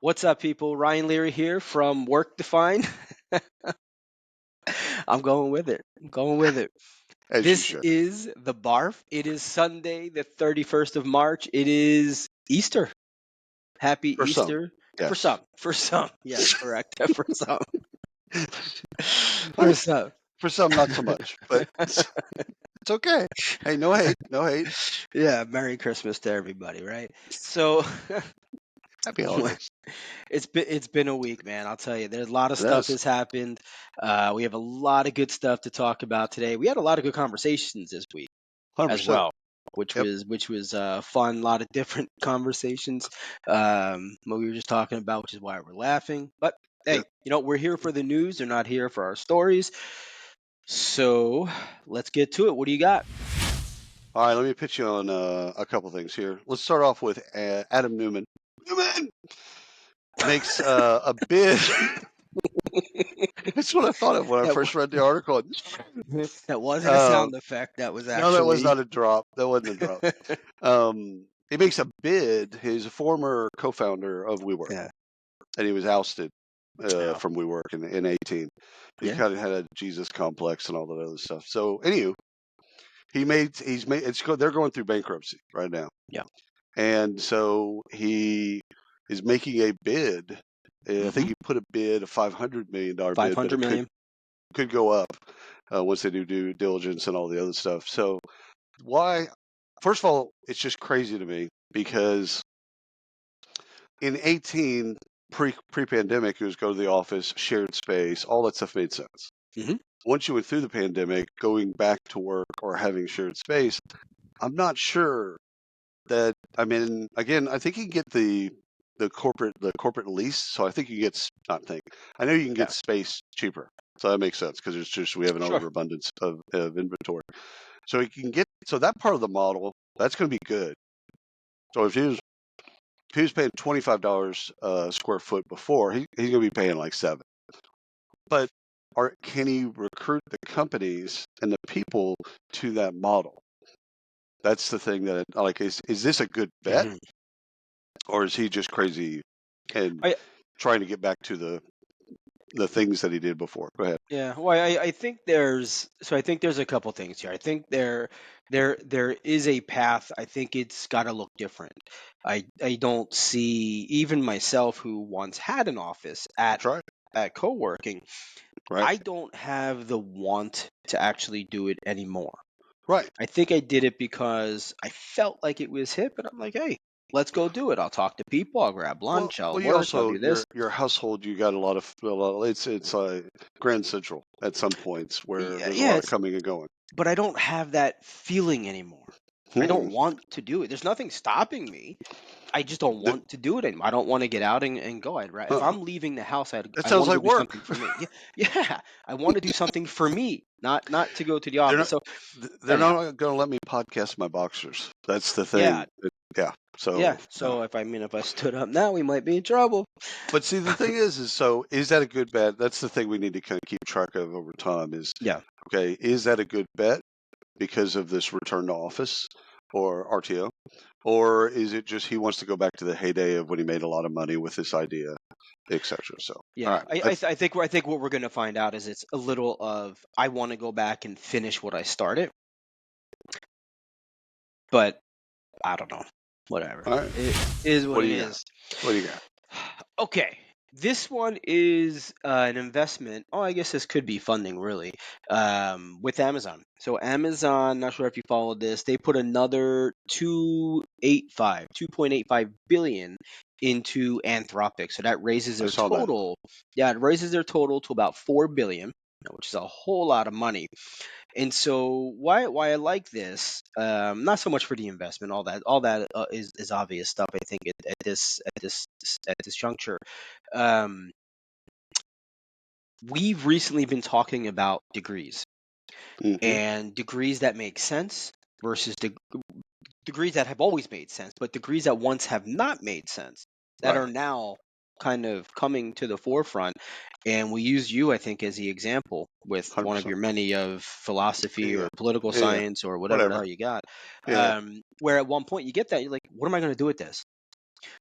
What's up, people? Ryan Leary here from Work Defined. I'm going with it. I'm going with it. As you This should. is the Barf. It is Sunday, the 31st of March. It is Easter. Happy For some, Easter. For yes. some. For some. Yes, correct. For some. For some. For some, not so much, but it's okay. Hey, no hate, no hate. Yeah, Merry Christmas to everybody, right? So Happy holidays. it's been a week, man. I'll tell you, there's a lot of stuff Yes, has happened. We have a lot of good stuff to talk about today. We had a lot of good conversations this week as 100%. well, which Yep. was fun. A lot of different conversations. What we were just talking about, which is why we're laughing. But Yep. hey, we're here for the news. They're not here for our stories. So let's get to it. What do you got? All right, let me pitch you on a couple things here. Let's start off with Adam Newman. Newman makes a bid. That's what I thought of when I That first read the article. that wasn't a Uh, sound effect. That was no, that was actually. not a drop. That wasn't a drop. He makes a bid. He's a former co-founder of WeWork, Yeah. and he was ousted Yeah. from WeWork in 18. He Yeah. kind of had a Jesus complex and all that other stuff. So, anywho, they're going through bankruptcy right now. Yeah. And so he is making a bid. I think he put a bid, a $500 million bid, but 500 it million. could go up once they do due diligence and all the other stuff. So, why? First of all, it's just crazy to me because in 18, pre-pandemic, it was go to the office, shared space, all that stuff made sense. Mhm. Once you went through the pandemic, going back to work or having shared space, I'm not sure that. I mean, again, I think you can get the corporate lease. So I think you get not think. I know you can Yeah. get space cheaper. So that makes sense because it's just we have an Sure. overabundance of inventory. So you can get that part of the model. That's going to be good. So if he was paying $25 a square foot before, he's going to be paying like $7. But can he recruit the companies and the people to that model? That's the thing that like is this a good bet, Mhm. or is he just crazy and I trying to get back to the things that he did before? Go ahead. Yeah. Well, I think there's a couple things here. I think there is a path. I think it's got to look different. I don't see even myself who once had an office That's right. at Coworking. Right. I don't have the want to actually do it anymore. Right. I think I did it because I felt like it was hip, and I'm like, hey, let's go do it. I'll talk to people. I'll grab Well, lunch. I'll you work. I'll also do this. your household. You got a lot. It's Grand Central at some points where Yeah, there's a yeah. lot of coming and going. But I don't have that feeling anymore. I Hmm. don't want to do it. There's nothing stopping me. I just don't Th- want to do it anymore. I don't want to get out and go. If huh. I'm leaving the house, That I sounds want to like go do work. something for me. Yeah, yeah. I want to do something for me, not to go to the They're office. not. So They're anyhow, not going to let me podcast my boxers. That's the yeah, thing. Yeah. yeah. So, So if I stood up now, we might be in trouble. but see, the thing is that a good bet? That's the thing we need to kind of keep track of over time. Is Yeah. okay. Is that a good bet because of this return to office or RTO, or is it just he wants to go back to the heyday of when he made a lot of money with this idea, etc. So, all Yeah, right. I think what we're gonna find out is it's a little of I want to go back and finish what I started, but I don't know. Whatever. All right. It is what What do it you got? is. What do you got? Okay. This one is an investment. Oh, I guess this could be funding really, with Amazon. So Amazon, not sure if you followed this, they put another 2.85 billion into Anthropic. So that raises I their saw that. total. Yeah, it raises their total to about 4 billion, which is a whole lot of money. And so why I like this, not so much for the investment, all that is obvious stuff. I think at this juncture, um, we've recently been talking about degrees Hmm. and degrees that make sense versus degrees that have always made sense, but degrees that once have not made sense that Right. are now kind of coming to the forefront. And we use you, I think, as the example with one of 100%. your many of philosophy Yeah. or political Yeah. Yeah. science or whatever the Whatever. hell you got. Yeah. Where at one point you get that, you're like, what am I going to do with this?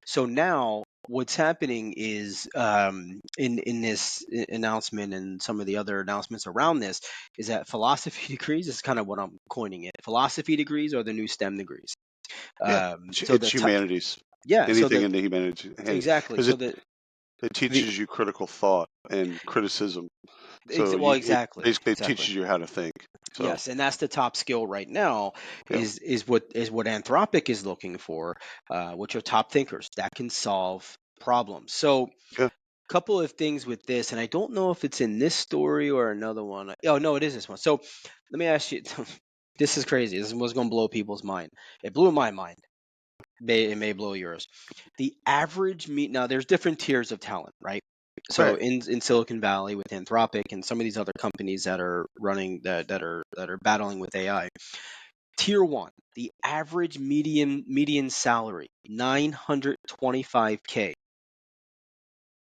So now what's happening is in this announcement and some of the other announcements around this is that philosophy degrees is kind of what I'm coining it. Philosophy degrees are the new STEM degrees. Yeah, So it's the humanities. yeah, so Anything the in the humanities, exactly. because So it the teaches you critical thought and criticism. So well, it exactly, basically exactly. teaches you how to think. So Yes, and that's the top skill right now yeah, is what Anthropic is looking for, which are top thinkers that can solve problems. So yeah, couple of things with this, and I don't know if it's in this story or another one. Oh no, it is this one. So let me ask you. This is crazy. This is what's going to blow people's mind. It blew my mind. It may blow yours. The average meet now. There's different tiers of talent, right? So right. in Silicon Valley with Anthropic and some of these other companies that are running that are battling with AI. Tier one, the average median salary, 925K.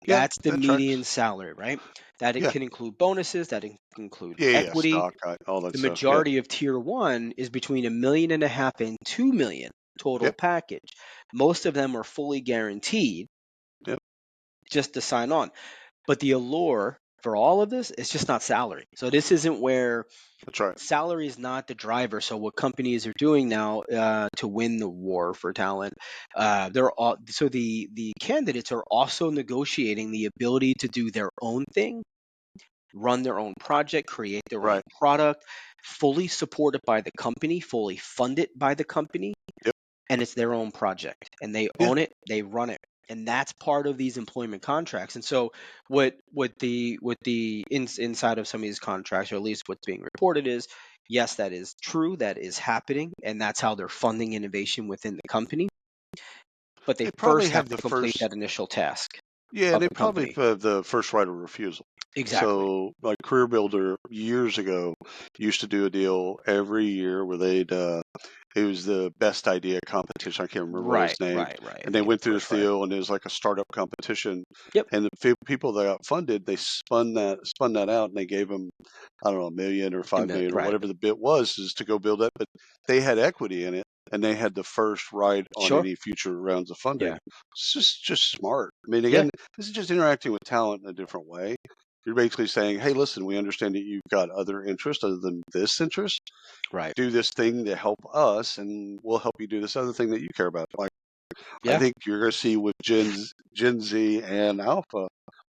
Yeah, That's the that tracks. median salary, right? That it Yeah, can include bonuses, that include yeah, equity. stock, all that The stuff. Yeah, majority of tier one is between 1.5 million and 2 million total yep, package. Most of them are fully guaranteed yep, just to sign on. But the allure for all of this is just not salary. So this isn't where that's right. salary is not the driver. So what companies are doing now to win the war for talent, they're all so the candidates are also negotiating the ability to do their own thing, run their own project, create their own Right. product, fully supported by the company, fully funded by the company, Yep. and it's their own project, and they Yeah. own it, they run it. And that's part of these employment contracts. And so, inside of some of these contracts, or at least what's being reported, is yes, that is true, that is happening, and that's how they're funding innovation within the company. But they They probably first have have to the complete first. that initial task Yeah, of they the probably company. have the first right of refusal. Exactly. So, like Career Builder years ago used to do a deal every year where it was the best idea competition. I can't remember what it Right, was named. right, right. I And they think it was went through the first right. deal and it was like a startup competition. Yep. And the people that got funded, they spun that out and they gave them, I don't know, 1 million or 5 million or Right. whatever the bit was, is to go build that. But they had equity in it and they had the first right on Sure. any future rounds of funding. Yeah. It's just smart. I mean, Yeah. again, this is just interacting with talent in a different way. You're basically saying, hey, listen, we understand that you've got other interests other than this interest. Right. Do this thing to help us, and we'll help you do this other thing that you care about. Like, I Yeah. think you're going to see with Gen Z and Alpha,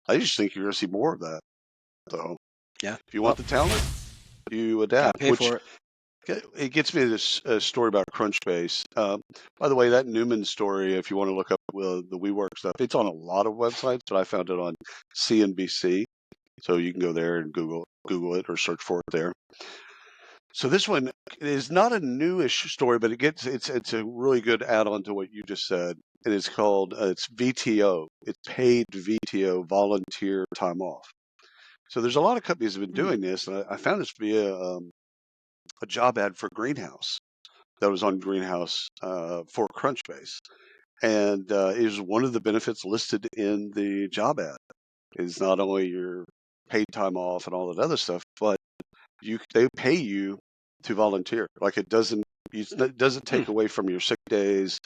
I just think you're going to see more of that. So Yeah. if you Well, want the talent, you gotta adapt, pay which for it. it gets me to this story about Crunchbase. By the way, that Newman story, if you want to look up the WeWork stuff, it's on a lot of websites, but I found it on CNBC. So you can go there and Google it or search for it there. So this one is not a newish story, but it's a really good add-on to what you just said. And it's called it's VTO. It's paid VTO, volunteer time off. So there's a lot of companies that have been Hmm. doing this, and I found this via a job ad for Greenhouse that was on Greenhouse for Crunchbase, and it was one of the benefits listed in the job ad. Is not only your paid time off and all that other stuff, but they pay you to volunteer. Like it doesn't Hmm. take away from your sick days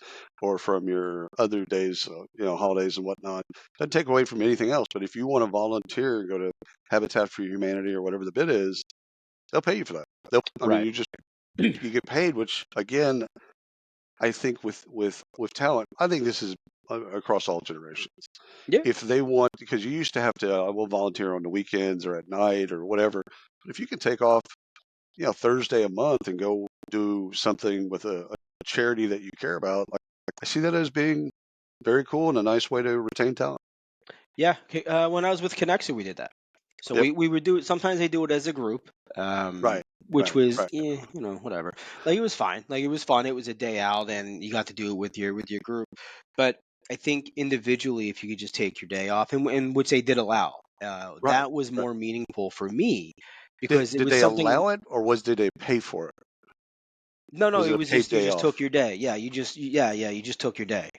or from your other days, holidays and whatnot. Doesn't take away from anything else. But if you want to volunteer and go to Habitat for Humanity or whatever the bid is, they'll pay you for that. I mean, Right. you get paid, which again, I think with talent, I think this is across all generations. Yeah. If they want, because you used to have to, I will volunteer on the weekends or at night or whatever. But if you can take off Thursday a month and go do something with a charity that you care about, like I see that as being very cool and a nice way to retain talent. Yeah. When I was with Connexa, we did that. So Yep. we would do it. Sometimes they do it as a group, Right. which Right. was, Right. whatever. Like it was fine. Like it was fun. It was a day out, and you got to do it with your group. But I think individually, if you could just take your day off, and which they did allow, Right. that was Right. more meaningful for me Did because it did was they something. allow it or did they pay for it? No, Was it it a was paid just you day just took off? your day. Yeah, you just took your day,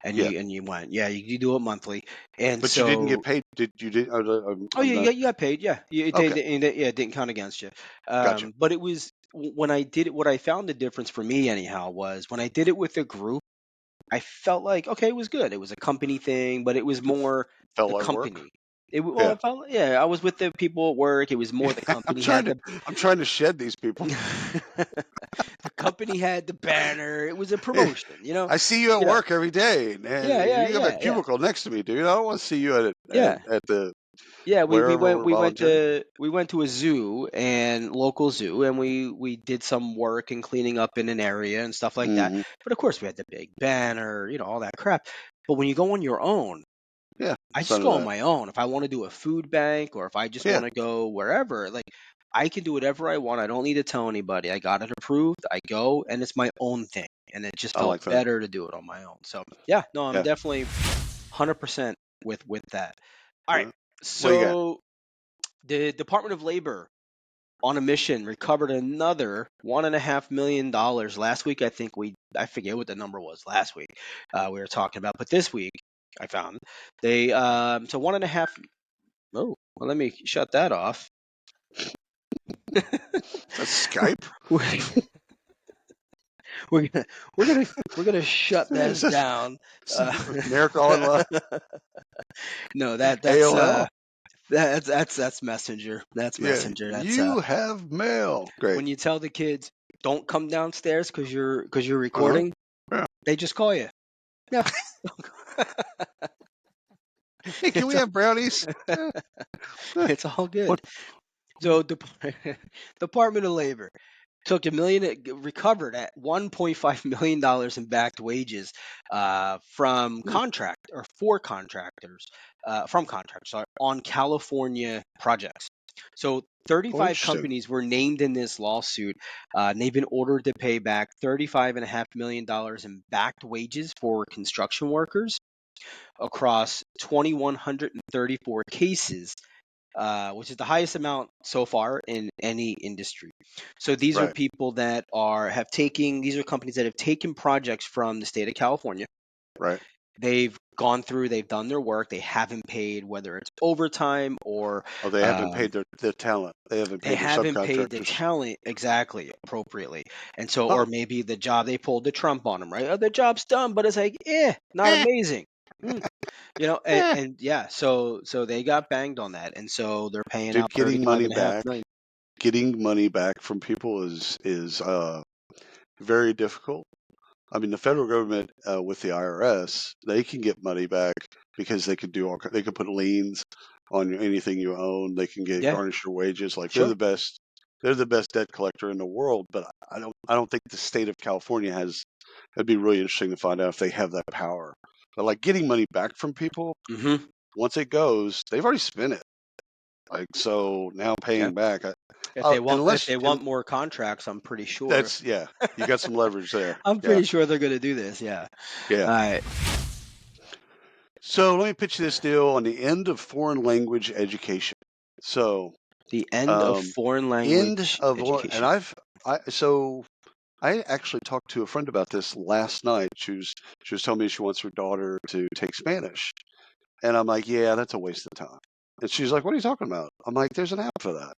and Yeah. you went. Yeah, you do it monthly, and But you didn't get so paid. Did you did oh I'm yeah, not you got paid. Yeah, okay. yeah, it didn't count against you. Gotcha. But it was when I did it. What I found the difference for me anyhow was when I did it with a group. I felt like, okay, it was good. It was a company thing, but it was more Felt the like work. company. Well, Yeah. it felt, yeah, I was with the people at work. It was more the I'm company trying had to the I'm trying to shed these people. the company had the banner. It was a Yeah. promotion, you know. I see you at You know. work every day, Yeah, and yeah, you have a yeah, yeah, cubicle next to me, dude. I don't want to see you yeah. at the Yeah, wherever we're volunteering. we went to a zoo and local zoo, and we did some work and cleaning up in an area and stuff like that. Hmm. But of course, we had the big banner, all that crap. But when you go on your own, Yeah, I it's just none of go on that. my own. If I want to do a food bank or if I just Yeah, want to go wherever, like I can do whatever I want. I don't need to tell anybody. I got it approved. I go, and it's my own thing. And it just I felt like that. better to do it on my own. So yeah, no, I'm Yeah. definitely 100% with that. All right. Uh, what do you got? So the Department of Labor on a mission recovered another $1.5 million last week. I forget what the number was last week. We were talking about, but this week I found they so 1.5. Oh, well, let me shut that off. That's Skype. we're, we're gonna we're gonna we're gonna shut Is this this down. some Miracle on No, AOL? that's Messenger. That's Yeah, Messenger. That's you have mail. Great. when you tell the kids don't come downstairs because you're Uh huh. recording, Yeah. they just call you. Yeah. Hey, can we It's have brownies? it's all good. What? So Department of Labor took recovered at $1.5 million in backed wages from contract or for contractors from contractors sorry, on California projects. So Oh, 35 interesting. companies were named in this lawsuit, and they've been ordered to pay back $35.5 million in backed wages for construction workers across 2,134 cases, which is the highest amount so far in any industry. So these are Right. people that these are companies that have taken projects from the state of California. Right. They've gone through, they've done their work, they haven't paid, whether it's overtime or Oh, they haven't um, paid their talent. They haven't they paid their haven't paid the subcontractors. talent exactly appropriately. And so, Huh. or maybe the job, they pulled the Trump on them, right? Oh, the job's done, but it's like, not Eh, amazing. Hmm. And, eh. and yeah, so they got banged on that, and so they're paying Dude, out 35.5 million. getting money back from people is very difficult. I mean, the federal government with the IRS, they can get money back because they could do they can put liens on anything you own. They can get Yeah, garnish your wages. Like they're sure. the best. They're the best debt collector in the world. But I don't think the state of California has. It'd be really interesting to find out if they have that power. But like getting money back from people, Hmm. once it goes, they've already spent it. Like so now Yeah. paying back, If unless they want more contracts, I'm pretty sure. that's yeah, you got some leverage there. I'm Yeah, pretty sure they're gonna do this. Yeah. yeah. All right. So let me pitch this deal on the end of foreign language education. So The end of um, foreign end language of and education. I actually talked to a friend about this last night. She was telling me she wants her daughter to take Spanish, and I'm like, yeah, that's a waste of time. And she's like, what are you talking about? I'm like, there's an app for that.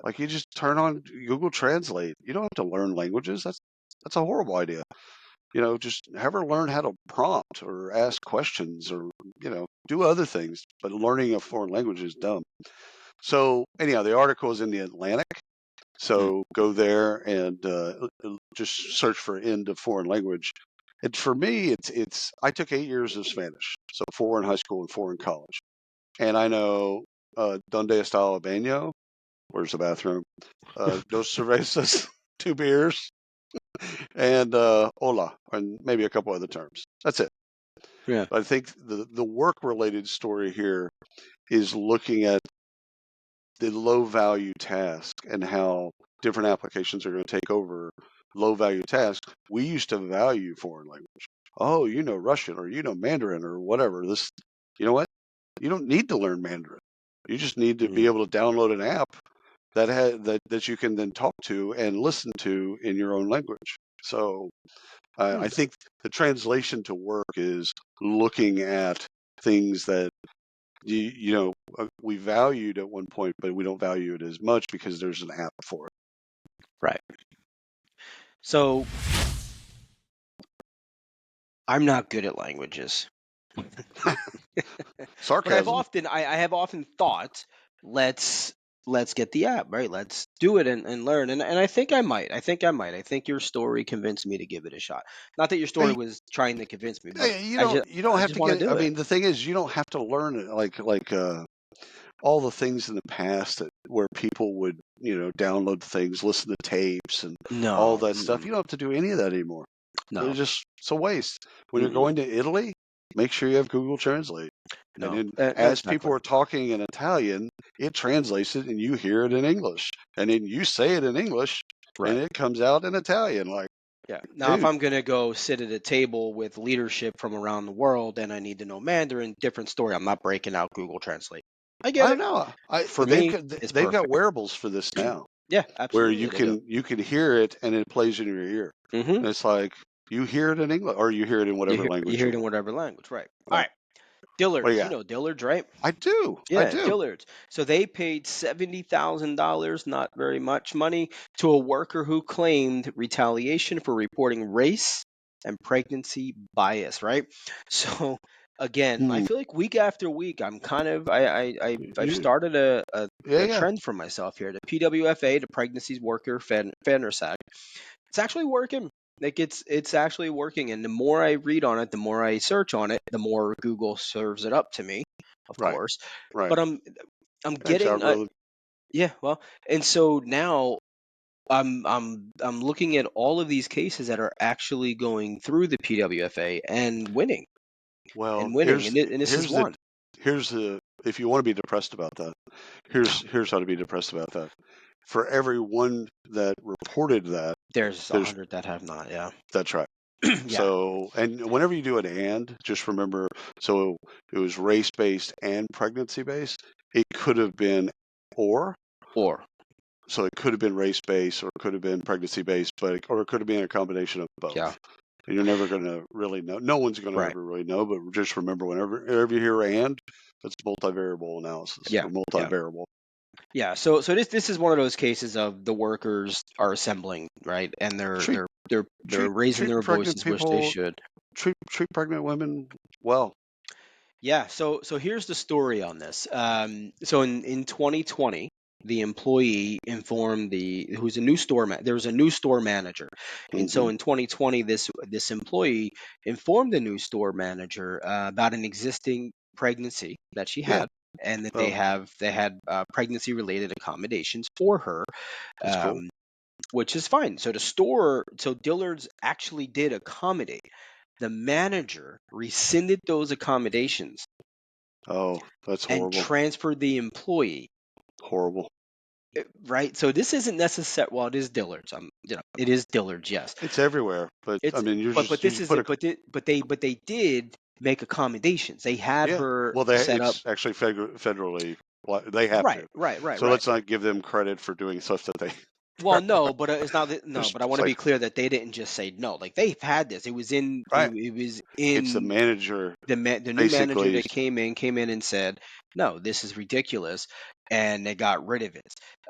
Like you just turn on Google Translate. You don't have to learn languages. That's a horrible idea. Just have her learn how to prompt or ask questions or, do other things. But learning a foreign language is dumb. So, anyhow, the article is in the Atlantic. Hmm. So go there and just search for end of foreign language. And for me, I took 8 years of Spanish. So 4 in high school and 4 in college. And I know Donde está el baño? Where's the bathroom? Dos cervezas, 2 beers, and hola, and maybe a couple other terms. That's it. Yeah. But I think the work related story here is looking at the low value task and how different applications are going to take over low value tasks. We used to value foreign language. Oh, you know Russian or you know Mandarin or whatever. You know what? You don't need to learn Mandarin. You just need to be Hmm. able to download an app that you can then talk to and listen to in your own language. So I Hmm. think the translation to work is looking at things that we valued at one point, but we don't value it as much because there's an app for it. Right. So I'm not good at languages. But Sarcasm. I have often thought, let's let's get the app, right? Let's do it and learn. And I think I might. I think I might. I think your story convinced me to give it a shot. Not that your story Hey, was trying to convince me, but hey, you don't I have just to want to get. I do it. mean, the thing is, you don't have to learn it all the things in the past where people would download things, listen to tapes, and all No. that stuff. Mm-mm, You don't have to do any of that anymore. no. It's a waste. When you're Mm-mm, going to Italy, make sure you have Google Translate. And no. then as people Exactly. are talking in Italian, it translates it and you hear it in English. And then you say it in English and Right. it comes out in Italian. Like, Yeah. Now, if dude, I'm gonna go sit at a table with leadership from around the world and I need to know Mandarin, different story. I'm not breaking out Google Translate. I I get don't it. know. For me, it's They've got perfect. wearables for this now Yeah, where absolutely, they do. you can hear it and it plays in your ear. Hmm. And it's like you hear it in English or you hear it in whatever You language hear you it in want. whatever language, right? All Right. right, What do Dillards. you You got? know Dillards, right? I do. I Yeah, do. Dillards. So they paid $70,000, not very much money, to a worker who claimed retaliation for reporting race and pregnancy bias. Right. So again, I Hmm. feel like week after week, I'm kind of I've You, started yeah, a yeah. trend for myself here. The PWFA, the Pregnancies Worker Fairness Act. It's actually working. Like it's actually working, and the more I read on it, the more I search on it, the more Google serves it up to me, of Right. course. Right. But I'm Thanks, getting algorithm. yeah, well, and so now I'm looking at all of these cases that are actually going through the PWFA Well, and this is one. here's the if you want to be depressed about that, here's how to be depressed about that. For every one that reported that, There's a there's hundred that have not. Yeah, that's right. yeah, So, and whenever you do an and, just remember, so it was race based and pregnancy based. It could have been or, or so it could have been race based or it could have been pregnancy based, or it could have been a combination of yeah, both. And you're never going to really know. No one's going to right, ever really know, but just remember whenever you hear and, that's multivariable analysis yeah, or yeah. multivariable. Yeah, so this is one of those cases of the workers are assembling, right? And Treat they're raising treat their pregnant voices, which they people, should. treat pregnant women well. Yeah, so here's the story on this. So in 2020, the employee informed the who's a new there was a new store manager, and so Hmm. in 2020, this employee informed the new store manager about an existing pregnancy that she Yeah. had, and that Oh, they had pregnancy related accommodations for her, that's cool. um, which is fine. So Dillard's actually did accommodate. The manager rescinded those accommodations Oh, that's and horrible. transferred the employee. Horrible. Right. So this isn't necessary. Well, it is Dillard's. It is Dillard's. Yes. It's everywhere, but I It's mean, but you this just is put a it. But they did make accommodations. They had yeah. her Well, set up. it's actually federally they have to. Right. Right. Right. So Right. let's not give them credit for doing stuff that they Well, no, but it's not that. they're No, but I want it's to be like clear that they didn't just say no. Like they've had this. right. It was It's the in manager the new manager basically. that came in and said, "No, this is ridiculous," and they got rid of it.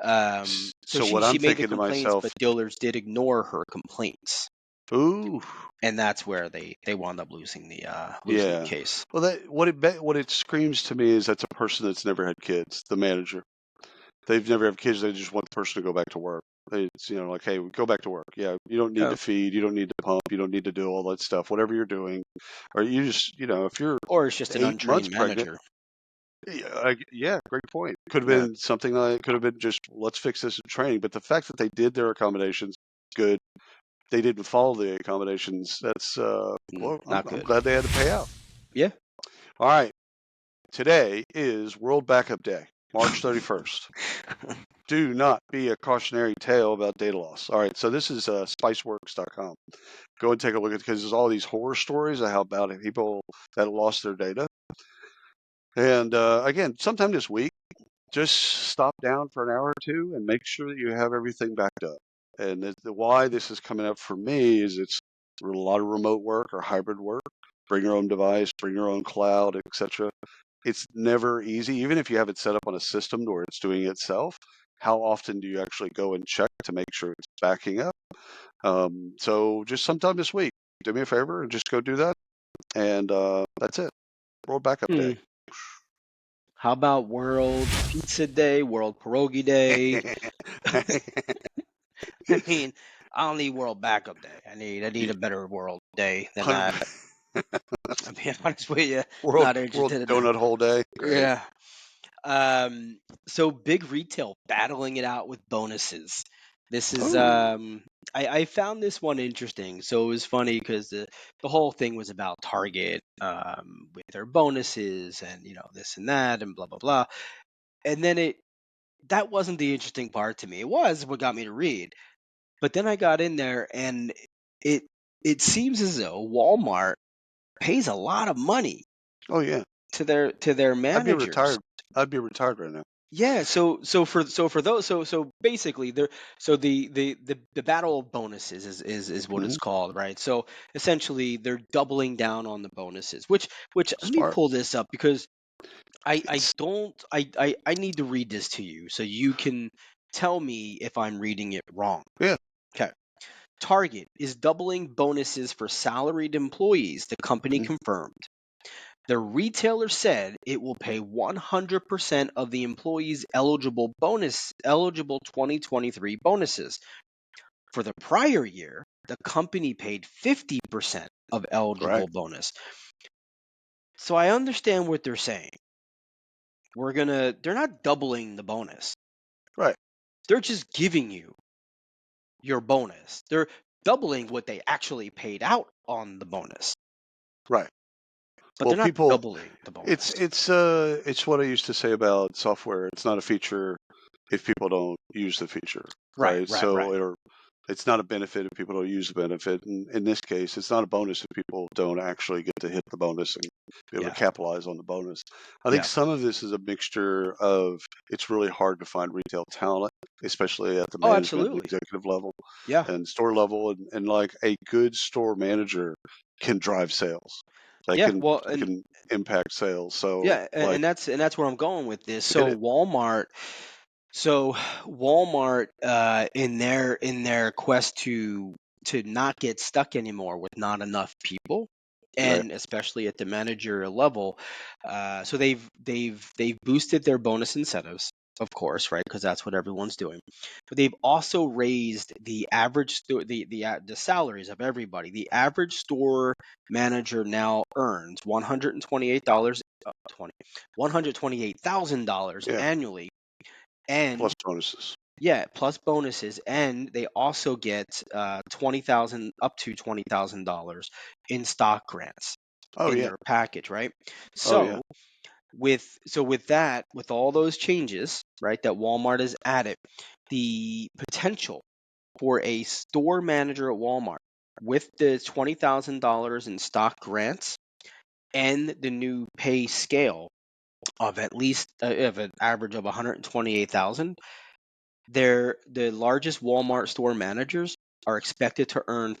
So So what she I'm made the thinking to complaints, but myself, Dillard's did ignore her complaints, ooh, and that's where they wound up losing the yeah. case. Well, that what it screams to me is that's a person that's never had kids. The manager. They've never had kids. They just want the person to go back to work. It's like, hey, go back to work. Yeah, you don't need Yeah. to feed. You don't need to pump. You don't need to do all that stuff. Whatever you're doing, or you just if you're Or it's just an 8 months untrained pregnant. manager. Yeah, yeah, great point. Could have Yeah. been something like could have been just let's fix this in training. But the fact that they did their accommodations, good. They didn't follow the accommodations. That's well, Not I'm good. glad they had to pay out. Yeah. All right, today is World Backup Day, March 31st. Do not be a cautionary tale about data loss. All right, so this is spiceworks.com. Go and take a look at it because there's all these horror stories of how about people that lost their data. And again, sometime this week, just stop down for an hour or two and make sure that you have everything backed up. And why this is coming up for me is it's a lot of remote work or hybrid work. Bring your own device, bring your own cloud, etc. It's never easy, even if you have it set up on a system where it's doing it itself. How often do you actually go and check to make sure it's backing up? So just sometime this week, do me a favor and just go do that. and that's it. World Backup Day. How about World Pizza Day, World Pierogi Day? I mean, I don't need World Backup Day. I need a better World Day than that. 100 I'm being honest with you, World not World interested in that. Donut Hole Day. Great. Yeah. So big retail battling it out with bonuses. This is Oh, I found this one interesting. So it was funny because the whole thing was about Target with their bonuses and this and that and blah blah blah. And then that wasn't the interesting part to me. It was what got me to read. But then I got in there and it it seems as though Walmart pays a lot of money oh yeah. to their I'd be managers. retired. I'd be retired right now. Yeah, so for those so basically there so the battle of bonuses is what it's Hmm. called, right? So essentially they're doubling down on the bonuses, which let me Smart. pull this up because I It's don't I need to read this to you so you can tell me if I'm reading it wrong. yeah. Okay. Target is doubling bonuses for salaried employees, the company Hmm. confirmed. The retailer said it will pay 100% of the employees' eligible 2023 bonuses. For the prior year, the company paid 50% of Right. eligible bonus. So I understand what they're saying. They're not doubling the bonus. Right. They're just giving you your bonus. They're doubling what they actually paid out on the bonus, Right. but Well, they're not people, doubling the bonus. it's what I used to say about software. It's not a feature if people don't use the feature, Right, right? right, right. It's not a benefit if people don't use the benefit. And in this case, it's not a bonus if people don't actually get to hit the bonus and be able to Yeah, capitalize on the bonus. I think yeah. some of this is a mixture of it's really hard to find retail talent, especially at the Oh, management and absolutely. executive level Yeah. and store level. And like a good store manager can drive sales. That Yeah, can well, that and can impact sales. So yeah, like and that's where I'm going with this. hit So it. Walmart, in their quest to not get stuck anymore with not enough people, Right. and especially at the managerial level, so they've boosted their bonus incentives, of course, right? Because that's what everyone's doing. But they've also raised the average the salaries of everybody. The average store manager now earns $128 20 $128,000 Yeah. annually, and Plus bonuses. yeah, plus bonuses, and they also get 20,000 up to $20,000 in stock grants Oh in yeah. their package, right? Oh yeah. With all those changes, right, that Walmart has added, the potential for a store manager at Walmart with the $20,000 in stock grants and the new pay scale of at least of an average of 128,000, the largest Walmart store managers are expected to earn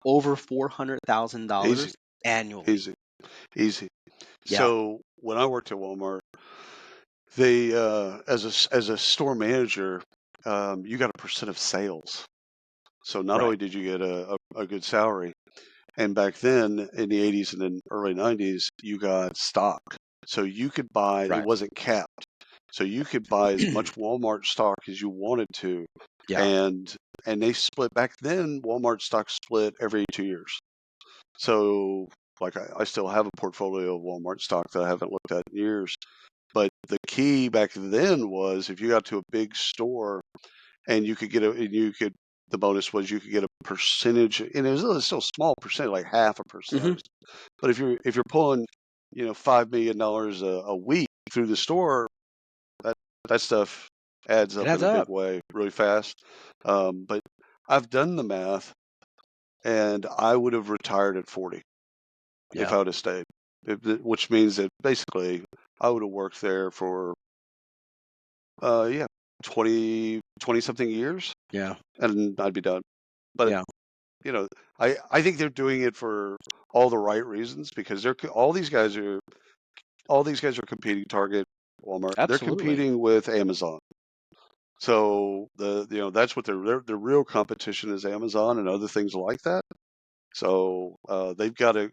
over $400,000 Easy. annually. Easy. Easy. Yeah, So when I worked at Walmart, they as a store manager, you got a percent of sales. So not right, only did you get a good salary, and back then in the 80s and then early 90s, you got stock. So you could buy, it right. wasn't capped. So you could buy as much Walmart stock as you wanted to. Yeah. And they split back then, Walmart stock split every 2 years. So like I still have a portfolio of Walmart stock that I haven't looked at in years. But the key back then was if you got to a big store and you could get the bonus was you could get a percentage, and it was still a small percentage, like half a Hmm. percent. But if you're pulling, $5 million a week through the store, that that stuff adds It up in adds a big up. way really fast. But I've done the math, and I would have retired at 40 if Yeah. I would have stayed, which means that basically I would have worked there for yeah 20 something years, Yeah. and I'd be done. But Yeah. you know, I think they're doing it for all the right reasons because all these guys are competing. Target, Walmart, they're Absolutely. competing with Amazon. So that's what their real competition is, Amazon and other things like that. So they've got to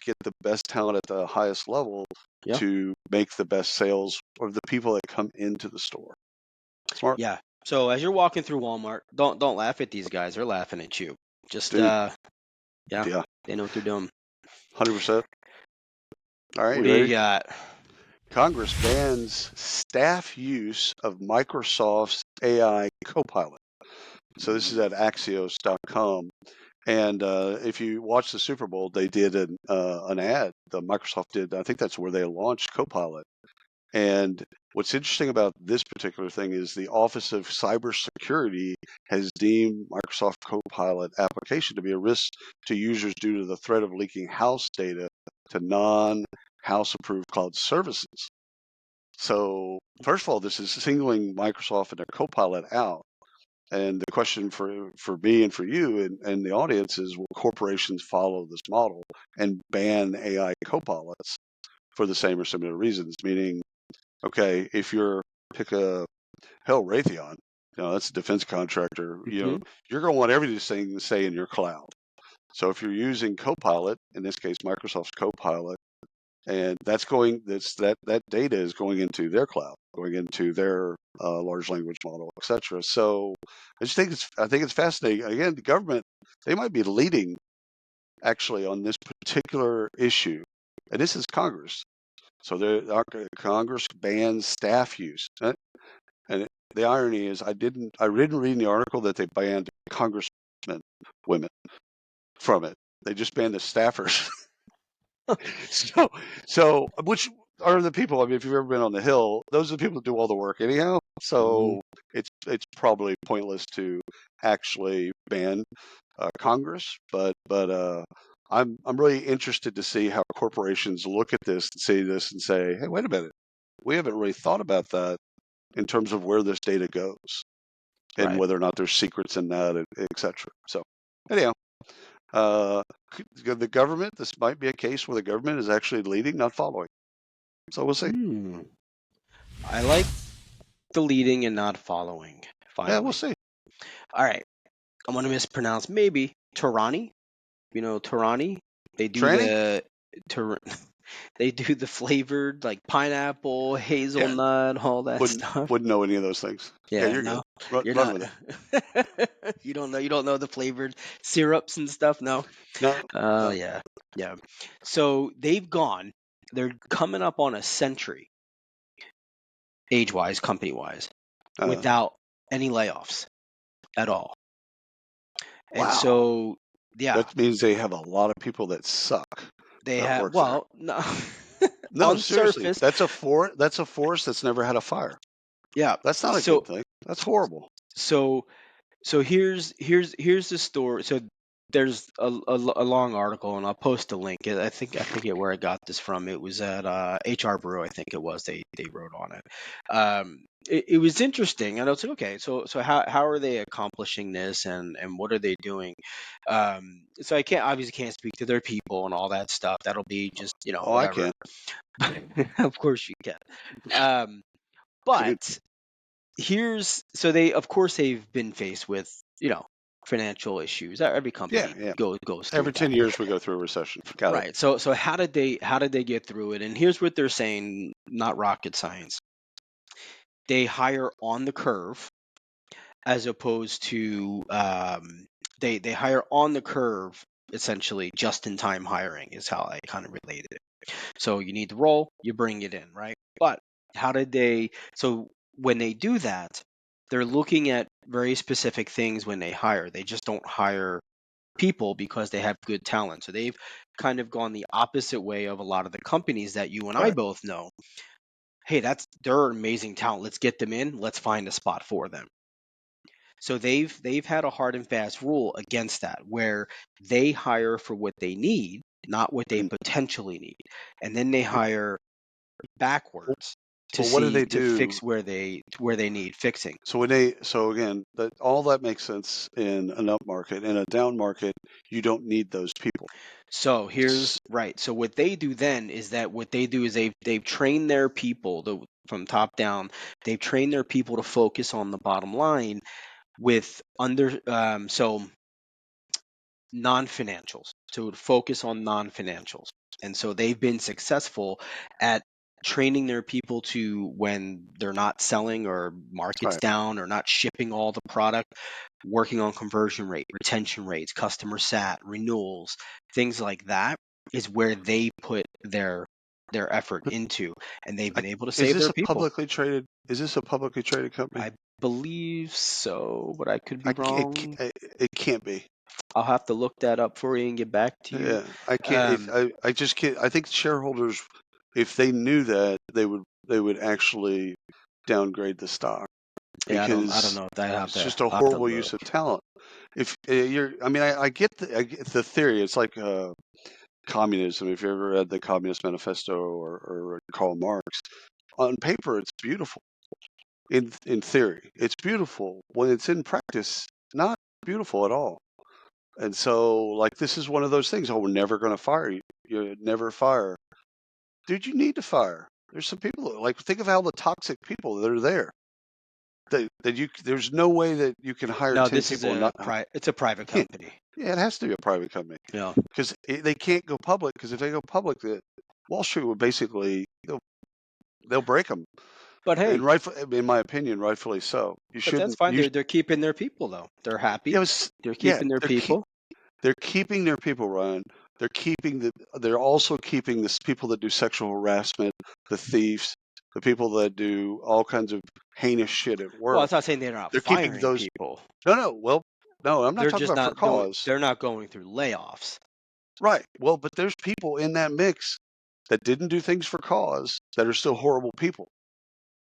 get the best talent at the highest level Yeah. to make the best sales of the people that come into the store. Smart. Yeah. So as you're walking through Walmart, don't laugh at these guys. They're laughing at you. Just Dude. yeah, Yeah. they know what they're doing. 100%. All right, What you do you ready? got? Congress bans staff use of Microsoft's AI Copilot. So this is at Axios.com. And if you watch the Super Bowl, they did an ad. The Microsoft did. I think that's where they launched Copilot. And what's interesting about this particular thing is the Office of Cybersecurity has deemed Microsoft Copilot application to be a risk to users due to the threat of leaking house data to non-house approved cloud services. So first of all, this is singling Microsoft and their Copilot out. And the question for me and for you and the audience is, will corporations follow this model and ban AI copilots for the same or similar reasons? Meaning, okay, if you're pick a Raytheon, that's a defense contractor, Mm-hmm. you're going to want everything to stay in your cloud. So if you're using Copilot, in this case, Microsoft's Copilot, and that data is going into their cloud, going into their large language model, etc. So I think it's fascinating. Again, the government, they might be leading actually on this particular issue, and this is Congress. So Congress bans staff use, and the irony is I didn't read in the article that they banned congressmen women from it. They just banned the staffers. So which are the people? I mean, if you've ever been on the Hill, those are the people that do all the work anyhow. So it's probably pointless to actually ban Congress, but I'm really interested to see how corporations look at this and see this and say, hey, wait a minute, we haven't really thought about that in terms of where this data goes and Right. whether or not there's secrets in that, etc. So anyhow. The government, this might be a case where the government is actually leading, not following. So we'll see. I like the leading and not following. Yeah, we'll Finally. see. All right. I'm gonna mispronounce maybe Turani. You know Turani? They do Tranny? the Tur- they do the flavored like pineapple, Yeah, hazelnut, all that stuff. wouldn't know any of those things. Yeah, Yeah, you're good. no, you're Run not. with it. You don't know the flavored syrups and stuff. No. No, Oh no. yeah, yeah. So they're coming up on a century, age-wise, company-wise, without any layoffs at all. And Wow. so, yeah, That means they have a lot of people that suck they that have, work there. well, no, No, on seriously, surface, that's a forest that's never had a fire. yeah. That's not a So, good thing. That's horrible. so, so here's the story. So there's a long article, and I'll post a link. I forget where I got this from. It was at HR Brew, I think it was. They wrote on it. It was interesting, and I was like, okay, so how are they accomplishing this, and what are they doing? So I obviously can't speak to their people and all that stuff. That'll be just Oh, I whatever. can. Of course you can. Um, Dude. but so they, of course, they've been faced with financial issues. Every Yeah, company yeah. goes through Every that. 10 years we go through a recession. Got it. Right. So how did they get through it? And here's what they're saying, not rocket science. They hire on the curve as opposed to they hire on the curve, essentially just in time hiring is how I kind of related it. So you need the role, you bring it in, right? But so when they do that, they're looking at very specific things when they hire. They just don't hire people because they have good talent. So they've kind of gone the opposite way of a lot of the companies that you and I Right. both know. Hey, they're amazing talent. Let's get them in. Let's find a spot for them. So they've had a hard and fast rule against that, where they hire for what they need, not what they And potentially need, and then they hire backwards to well, what do they fix do? where they need fixing. So again, all that makes sense in an up market. In a down market, you don't need those people. So here's S- right. So what they do then is that what they do is they've trained their people from top down. They've trained their people to focus on the bottom line with so non-financials, to focus on non-financials. And so they've been successful at training their people to, when they're not selling or market's Right. down or not shipping all the product, working on conversion rate, retention rates, customer sat, renewals, things like that is where they put their effort into, and they've I, been able to is save this their a people. publicly traded? Is this a publicly traded company? I believe so, but I could be wrong. It can't be. I'll have to look that up for you and get back to you. Yeah, I can't. I just can't. I think shareholders, if they knew that, they would actually downgrade the stock Yeah, I don't because know if I have it's to. just a I'll have to horrible look. use of talent. If you're, I mean, I get I get the theory. It's like communism. If you ever read the Communist Manifesto or Karl Marx, on paper it's beautiful. In theory, it's beautiful. When it's in practice, not beautiful at all. And so, like, this is one of those things. Oh, we're never going to fire you. You never fire, dude. You need to fire. There's some people like think of how the toxic people that are there. There's no way that you can hire No, 10 this is people and not. it's a private Yeah, company. yeah, it has to be a private company Yeah. because they can't go public. Because if they go public, Wall Street would basically they'll break them. But And hey, in my opinion, rightfully so. You but that's shouldn't. fine. They're keeping their people though. They're happy. Yeah, They're yeah. keeping their people. They're keeping their people, Ryan. They're also keeping the people that do sexual harassment, the thieves, the people that do all kinds of heinous shit at Well, work. it's not saying they're not They're keeping firing those. people. No, well, no, I'm not They're talking just about for not doing. cause. They're not going through layoffs. Right. Well, but there's people in that mix that didn't do things for cause that are still horrible people.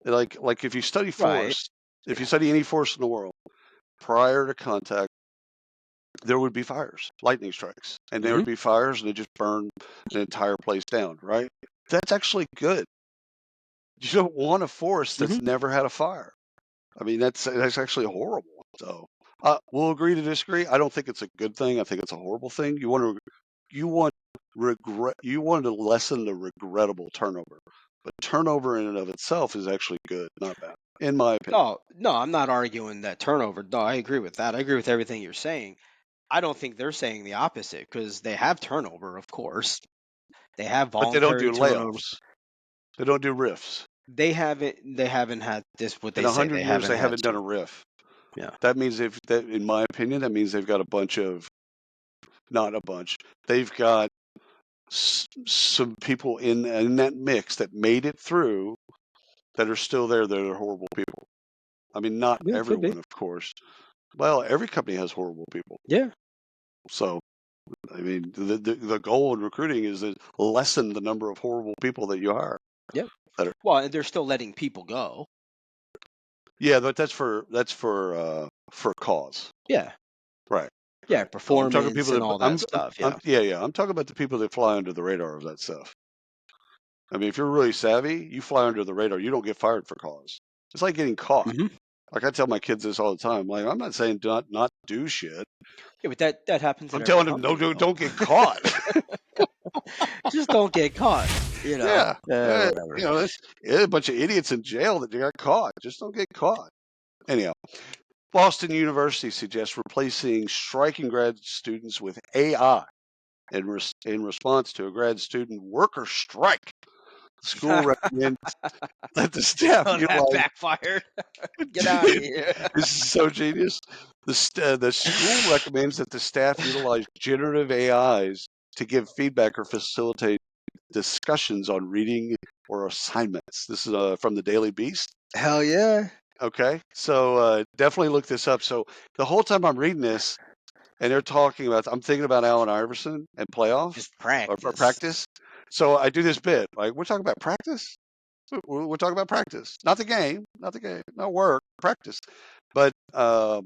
Like if you study Right. force, if you study any force in the world, prior to contact, there would be fires, lightning strikes, and there Hmm. would be fires, and they just burn an entire place down, right? That's actually good. You don't want a forest Hmm. that's never had a fire. I mean, that's actually horrible. So we'll agree to disagree. I don't think it's a good thing. I think it's a horrible thing. You want regret. You want to lessen the regrettable turnover, but turnover in and of itself is actually good, not bad, in my opinion. No, no, I'm not arguing that turnover. No, I agree with that. I agree with everything you're saying. I don't think they're saying the opposite because they have turnover, of course. They have But they don't voluntary do turnover. layoffs. They don't do riffs. They haven't had this, what In they say. 100 They years, haven't they had haven't done to. a riff. Yeah. That means in my opinion, that means they've got a bunch of, not a bunch, they've got some people in that mix that made it through that are still there that are horrible people. I mean, not Yeah, could be. everyone, of course. Well, every company has horrible people. Yeah. So, I mean, the goal in recruiting is to lessen the number of horrible people that you hire. Yeah. That are, Well, and they're still letting people go. yeah, but that's for cause. Yeah. Right. Yeah. Right. I'm talking Performance people and that all that stuff. Yeah. yeah. I'm talking about the people that fly under the radar of that stuff. I mean, if you're really savvy, you fly under the radar. You don't get fired for cause. It's like getting caught. Hmm. Like I tell my kids this all the time. Like I'm not saying not do shit. Yeah, but that happens at I'm every telling them no, company, though. don't get caught. Just don't get caught. Yeah. Whatever. You know, there's a bunch of idiots in jail that got caught. Just don't get caught. Anyhow, Boston University suggests replacing striking grad students with AI in response to a grad student worker strike. The school recommends that the staff Oh, that utilize. backfired. Get out of here. This is so genius. The school recommends that the staff utilize generative AIs to give feedback or facilitate discussions on reading or assignments. This is from the Daily Beast. Hell yeah. Okay, so definitely look this up. So the whole time I'm reading this, and they're talking about, I'm thinking about Allen Iverson and playoffs Just or practice. practice. So I do this bit like we're talking about practice. We're talking about practice, not the game, not work, practice. But I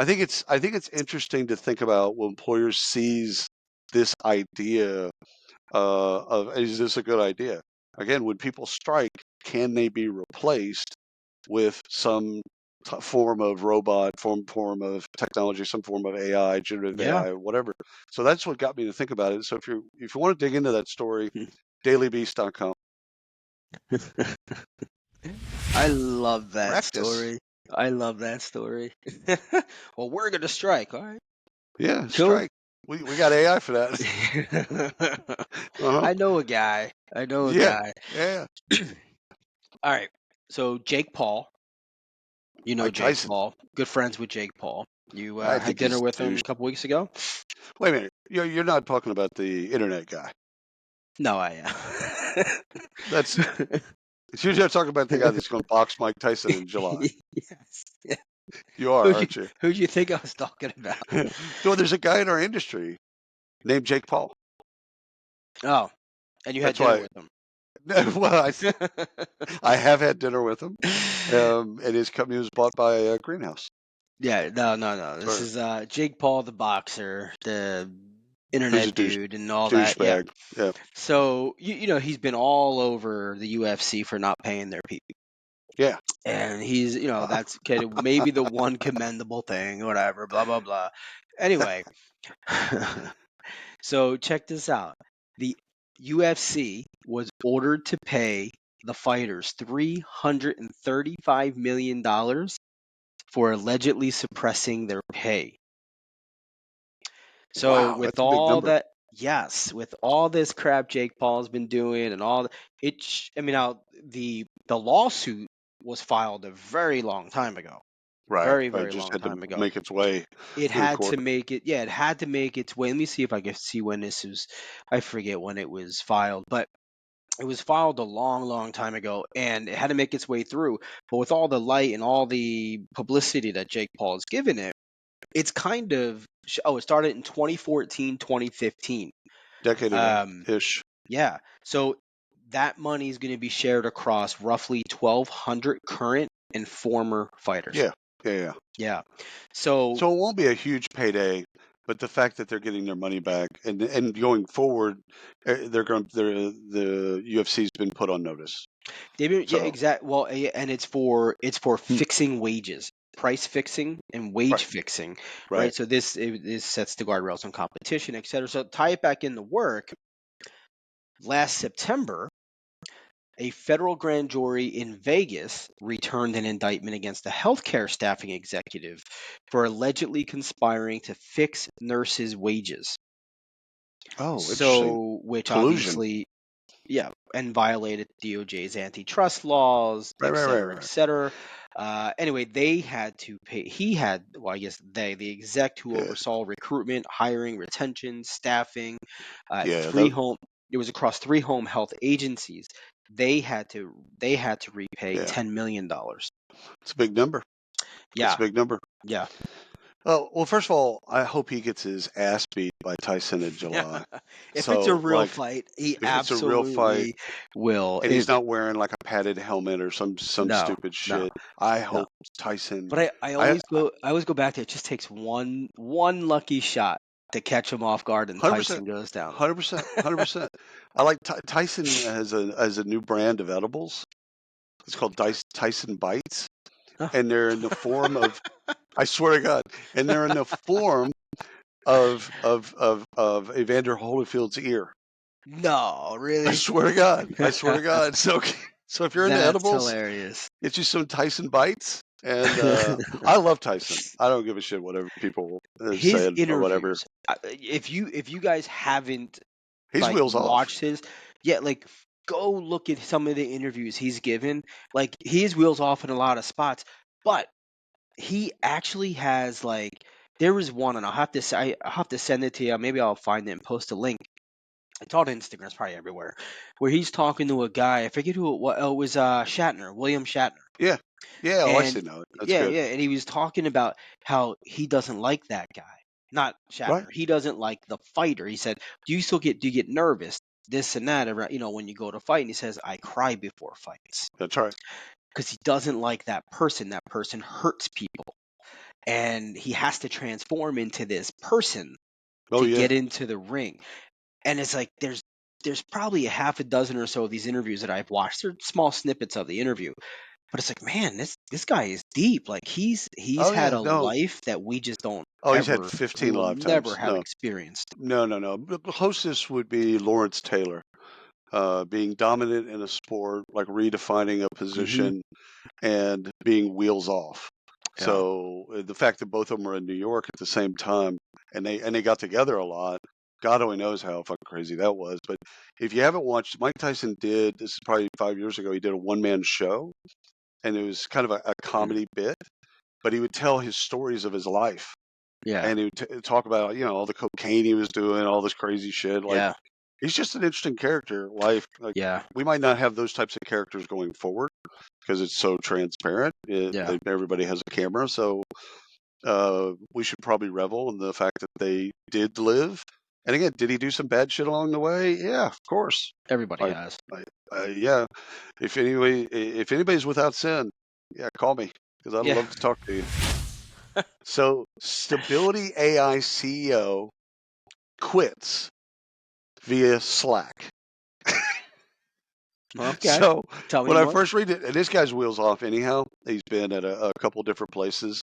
think it's interesting to think about when employers sees this idea of is this a good idea? Again, when people strike, can they be replaced with some form of robot, form of technology, some form of AI, generative Yeah. AI, whatever? So that's what got me to think about it. So if you want to dig into that story, dailybeast.com. I love that Practice. story. I love that story. Well, we're gonna strike. All right. Yeah, Cool. strike. We got AI for that. Uh-huh. I know a guy. I know a Yeah. guy. Yeah. All right. So Jake Paul, you know Mike Jake Tyson. Paul, good friends with Jake Paul. You I had think dinner he's with douche. him a couple weeks ago? Wait a minute. You're not talking about the internet guy. No, I am. That's you're not talking about the guy that's going to box Mike Tyson in July. Yes. Yeah. You are, aren't you? Who'd you think I was talking about? No, there's a guy in our industry named Jake Paul. Oh, and you had That's dinner why. with him. Well, I have had dinner with him, and his company was bought by a greenhouse. Yeah, no. This Or is Jake Paul, the boxer, the who's a internet dude, and all that. Yeah. douchebag? Yeah. So you know he's been all over the UFC for not paying their people, Yeah. and he's that's okay, maybe the one commendable thing, whatever, blah blah blah. Anyway, so check this out. The UFC was ordered to pay the fighters $335 million for allegedly suppressing their pay. So Wow, with that's a big all number. that, yes, with all this crap Jake Paul's been doing and all I mean, now the lawsuit was filed a very long time ago, Right. very Right. very Just long had to time ago. make its way It through the had court. to make it, yeah, it had to make its way. Let me see if I can see when this was. I forget when it was filed, but it was filed a long, long time ago, and it had to make its way through. But with all the light and all the publicity that Jake Paul has given it, it's kind of it started in 2014, 2015. Decade ago Um, ish. yeah. So that money is going to be shared across roughly 1,200 current and former fighters. Yeah. Yeah. Yeah. Yeah. So So it won't be a huge payday, but the fact that they're getting their money back and going forward, the UFC's been put on notice. yeah, So exact. Well, and it's for hmm, fixing wages, price fixing, and wage right, fixing, right. right? So this sets the guardrails on competition, et cetera. So tie it back into work. Last September, a federal grand jury in Vegas returned an indictment against a healthcare staffing executive for allegedly conspiring to fix nurses' wages. Oh, interesting. So, which Collusion. obviously, yeah, and violated DOJ's antitrust laws, Right, et right, right, cetera, et right. cetera. Anyway, they had to pay. He had, well, I guess the exec who Yeah, oversaw recruitment, hiring, retention, staffing, yeah. three home. It was across three home health agencies. They had to repay Yeah. $10 million. It's a big number. It's a Yeah, big number. yeah. Oh, well, first of all, I hope he gets his ass beat by Tyson in July. If it's a So, real like, fight, he if it's a real fight absolutely will. and he's not wearing like a padded helmet or some No, stupid no, shit, I no. hope Tyson. But I I always go back to it. Just takes one lucky shot to catch him off guard, and 100%, Tyson goes down. 100%, 100%. I like Tyson as a new brand of edibles. It's called Tyson Bites, Huh. and they're in the form of. I swear to God, and they're in the form of Evander Holyfield's ear. No, I really? swear to God. I swear to God. So if you're into That's edibles, hilarious. get you some Tyson bites. And I love Tyson. I don't give a shit whatever people His say or whatever. interviews. If you guys haven't He's like wheels off. watched his, yeah, like go look at some of the interviews he's given. Like his wheels off in a lot of spots, but he actually has like there was one, and I'll have to send it to you. Maybe I'll find it and post a link. It's on Instagram, it's probably everywhere, where he's talking to a guy. I forget who it was. Oh, it was Shatner, William Shatner. Yeah. Yeah. Oh, I And see now. That's yeah, good. yeah, and he was talking about how he doesn't like that guy. Not Right. Shatner. He doesn't like the fighter. He said, do you get nervous? This and that, when you go to fight." And he says, "I cry before fights." That's right. Because he doesn't like that person. That person hurts people. And he has to transform into this person Oh, to yeah. get into the ring. And it's like there's probably a half a dozen or so of these interviews that I've watched. They're small snippets of the interview. But it's like, man, this guy is deep. Like he's Oh, had yeah. a No. life that we just don't Oh, he's had ever we 15 will never lifetimes. have No. experienced. No, no, no. The closest would be Lawrence Taylor, being dominant in a sport, like redefining a Hmm. position and being wheels off. Yeah. So the fact that both of them are in New York at the same time and they got together a lot, God only knows how fucking crazy that was. But if you haven't watched, Mike Tyson did, this is probably 5 years ago, he did a one-man show, and it was kind of a comedy bit, but he would tell his stories of his life. Yeah. And he would talk about, all the cocaine he was doing, all this crazy shit. Like, Yeah. he's just an interesting character. Life, like, Yeah. we might not have those types of characters going forward because it's so transparent. Yeah. Everybody has a camera, so we should probably revel in the fact that they did live. And again, did he do some bad shit along the way? Yeah, of course. Everybody I, has. yeah. If anybody's without sin, yeah, call me because I'd Yeah. love to talk to you. So, Stability AI CEO quits via Slack. Okay. So Tell me when I more. first read it, and this guy's wheels off anyhow. He's been at a couple different places,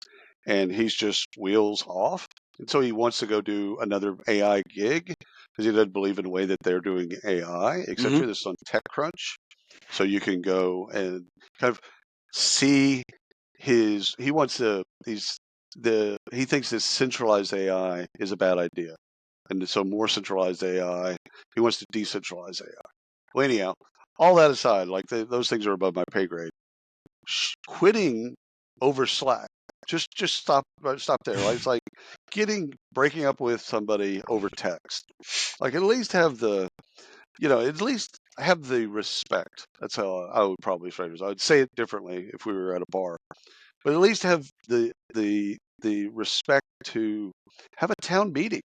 and he's just wheels off. And so he wants to go do another AI gig because he doesn't believe in the way that they're doing AI, Mm-hmm. etc. This is on TechCrunch, so you can go and kind of see his. He wants to. He thinks this centralized AI is a bad idea, and so more centralized AI. He wants to decentralize AI. Well, anyhow, all that aside, like those things are above my pay grade. Quitting over Slack, just stop there. Like, it's like breaking up with somebody over text. Like, at least have the at least have the respect. That's how I would probably phrase it. I would say it differently if we were at a bar, but at least have the respect to have a town meeting,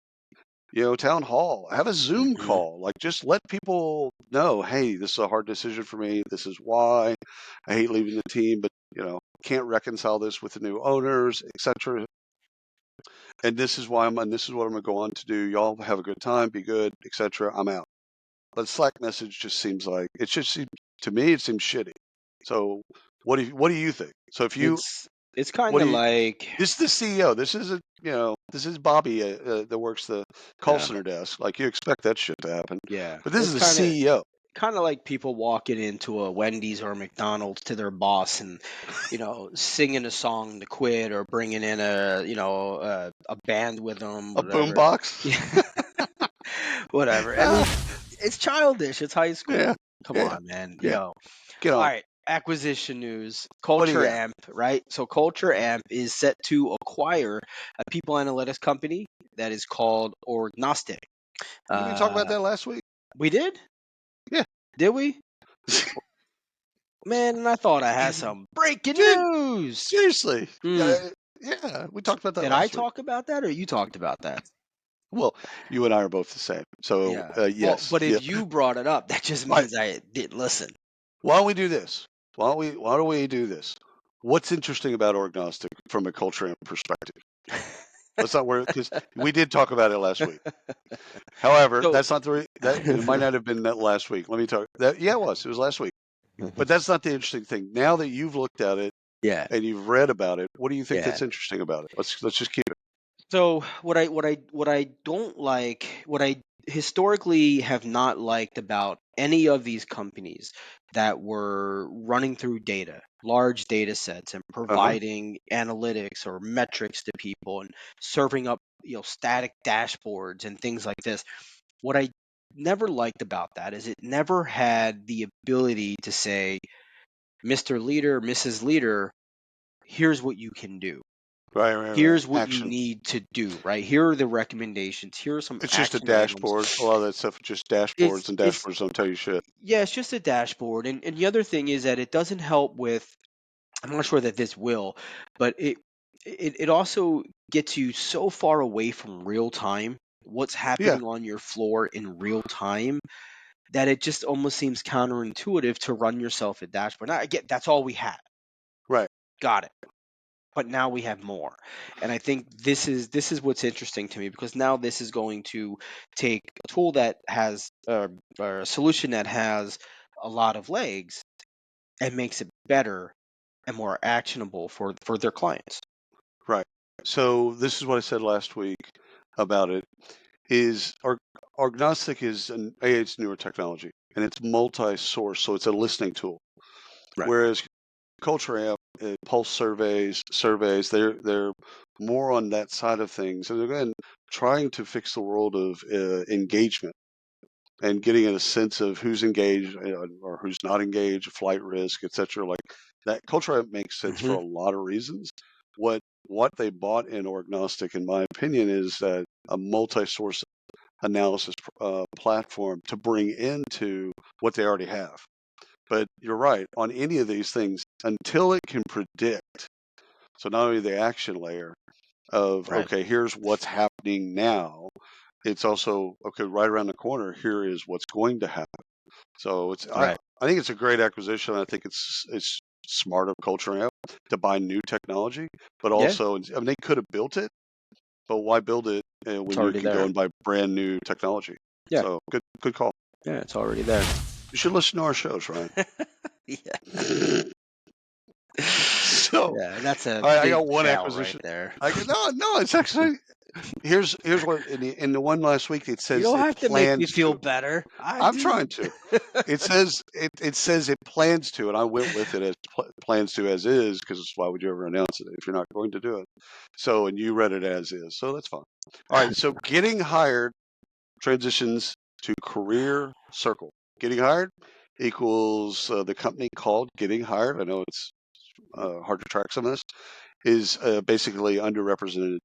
town hall, have a Zoom Mm-hmm. call. Like, just let people know, hey, this is a hard decision for me. This is why I hate leaving the team, but can't reconcile this with the new owners, etc. And this is why and this is what I'm gonna go on to do. Y'all have a good time, be good, etc. I'm out. But Slack message just seems like to me it seems shitty. So what do you think? So if you It's kind what of do you like. this is the CEO. This is this is Bobby that works the call Yeah. center desk. Like, you expect that shit to happen, Yeah. but this It's is the kind of CEO. kind of like people walking into a Wendy's or a McDonald's to their boss and singing a song to quit, or bringing in a band with them, A whatever. boombox. Yeah. Whatever. I mean, it's childish. It's high school. Yeah, Come yeah, on, man. yeah. Get All on. right. Acquisition news. What do you Culture got? Amp, right? So Culture Amp is set to acquire a people analytics company that is called Orgnostic. Did we talk about Uh, that last week? we did? Yeah. Did we? Man, I thought I had some breaking Dude, news. seriously. Hmm. Yeah, we talked about that Did I last week. talk about that, or you talked about that? Well, you and I are both the same. So, Yeah. Well, yes. but Yeah. if you brought it up, that just Right. means I didn't listen. Why don't we do this? Why don't we do this? What's interesting about Orgnostic from a culture and perspective? Let's not worry, because we did talk about it last week. However, So, that's not that it might not have been that last week. Let me talk that. Yeah, it was. It was last week. But that's not the interesting thing. Now that you've looked at it yeah, and you've read about it, what do you think yeah. that's interesting about it? Let's just keep it. So what I don't like, what I historically have not liked about any of these companies that were running through data, large data sets, and Uh huh. providing analytics or metrics to people and serving up, static dashboards and things like this. What I never liked about that is it never had the ability to say, Mr. Leader, Mrs. Leader, here's what you can do. Right. Here's what you Action. need to do, right? Here are the recommendations. Here are some It's just a action items. dashboard. A lot of that stuff is just dashboards, and It's dashboards don't tell you shit. yeah, it's just a dashboard. And the other thing is that it doesn't help with, I'm not sure that this will, but it also gets you so far away from real time, what's Yeah. happening on your floor in real time, that it just almost seems counterintuitive to run yourself a dashboard. Now, again, that's all we had. Right. Got it. But now we have more. And I think this is what's interesting to me, because now this is going to take a tool that has or a solution that has a lot of legs, and makes it better and more actionable for their clients. Right. So this is what I said last week about it. Is Agnostic is it's newer technology and it's multi-source, so it's a listening tool. Right. Whereas Culture Amp, Pulse surveys, they're more on that side of things. And again, trying to fix the world of engagement and getting a sense of who's engaged or who's not engaged, flight risk, etc. Like that Culture Amp makes sense for a lot of reasons. What they bought in Orgnostic, in my opinion, is that a multi-source analysis platform to bring into what they already have. But you're right, on any of these things, until it can predict, so not only the action layer of, Right. okay, here's what's happening now, it's also, okay, right around the corner, here is what's going to happen. So Right. I think it's a great acquisition. I think it's smart of Culture Amp to buy new technology, but Yeah. also, I mean, they could have built it, but why build it It's when you already can go there. and buy brand new technology? Yeah. So good call. Yeah. It's already there. You should listen to our shows, Ryan. Yeah. So, Yeah. That's a all right, I big got one fail right acquisition. there. No, it's actually here's what in the one last week it You says don't it have to make me plans feel to. better. I I'm do. trying to. It says it plans to, and I went with it as plans to as is, because why would you ever announce it if you're not going to do it? So, and you read it as is, so that's fine. All right, so getting hired transitions to career circle. Getting hired equals the company called Getting Hired. I know it's hard to track some of this. Is basically underrepresented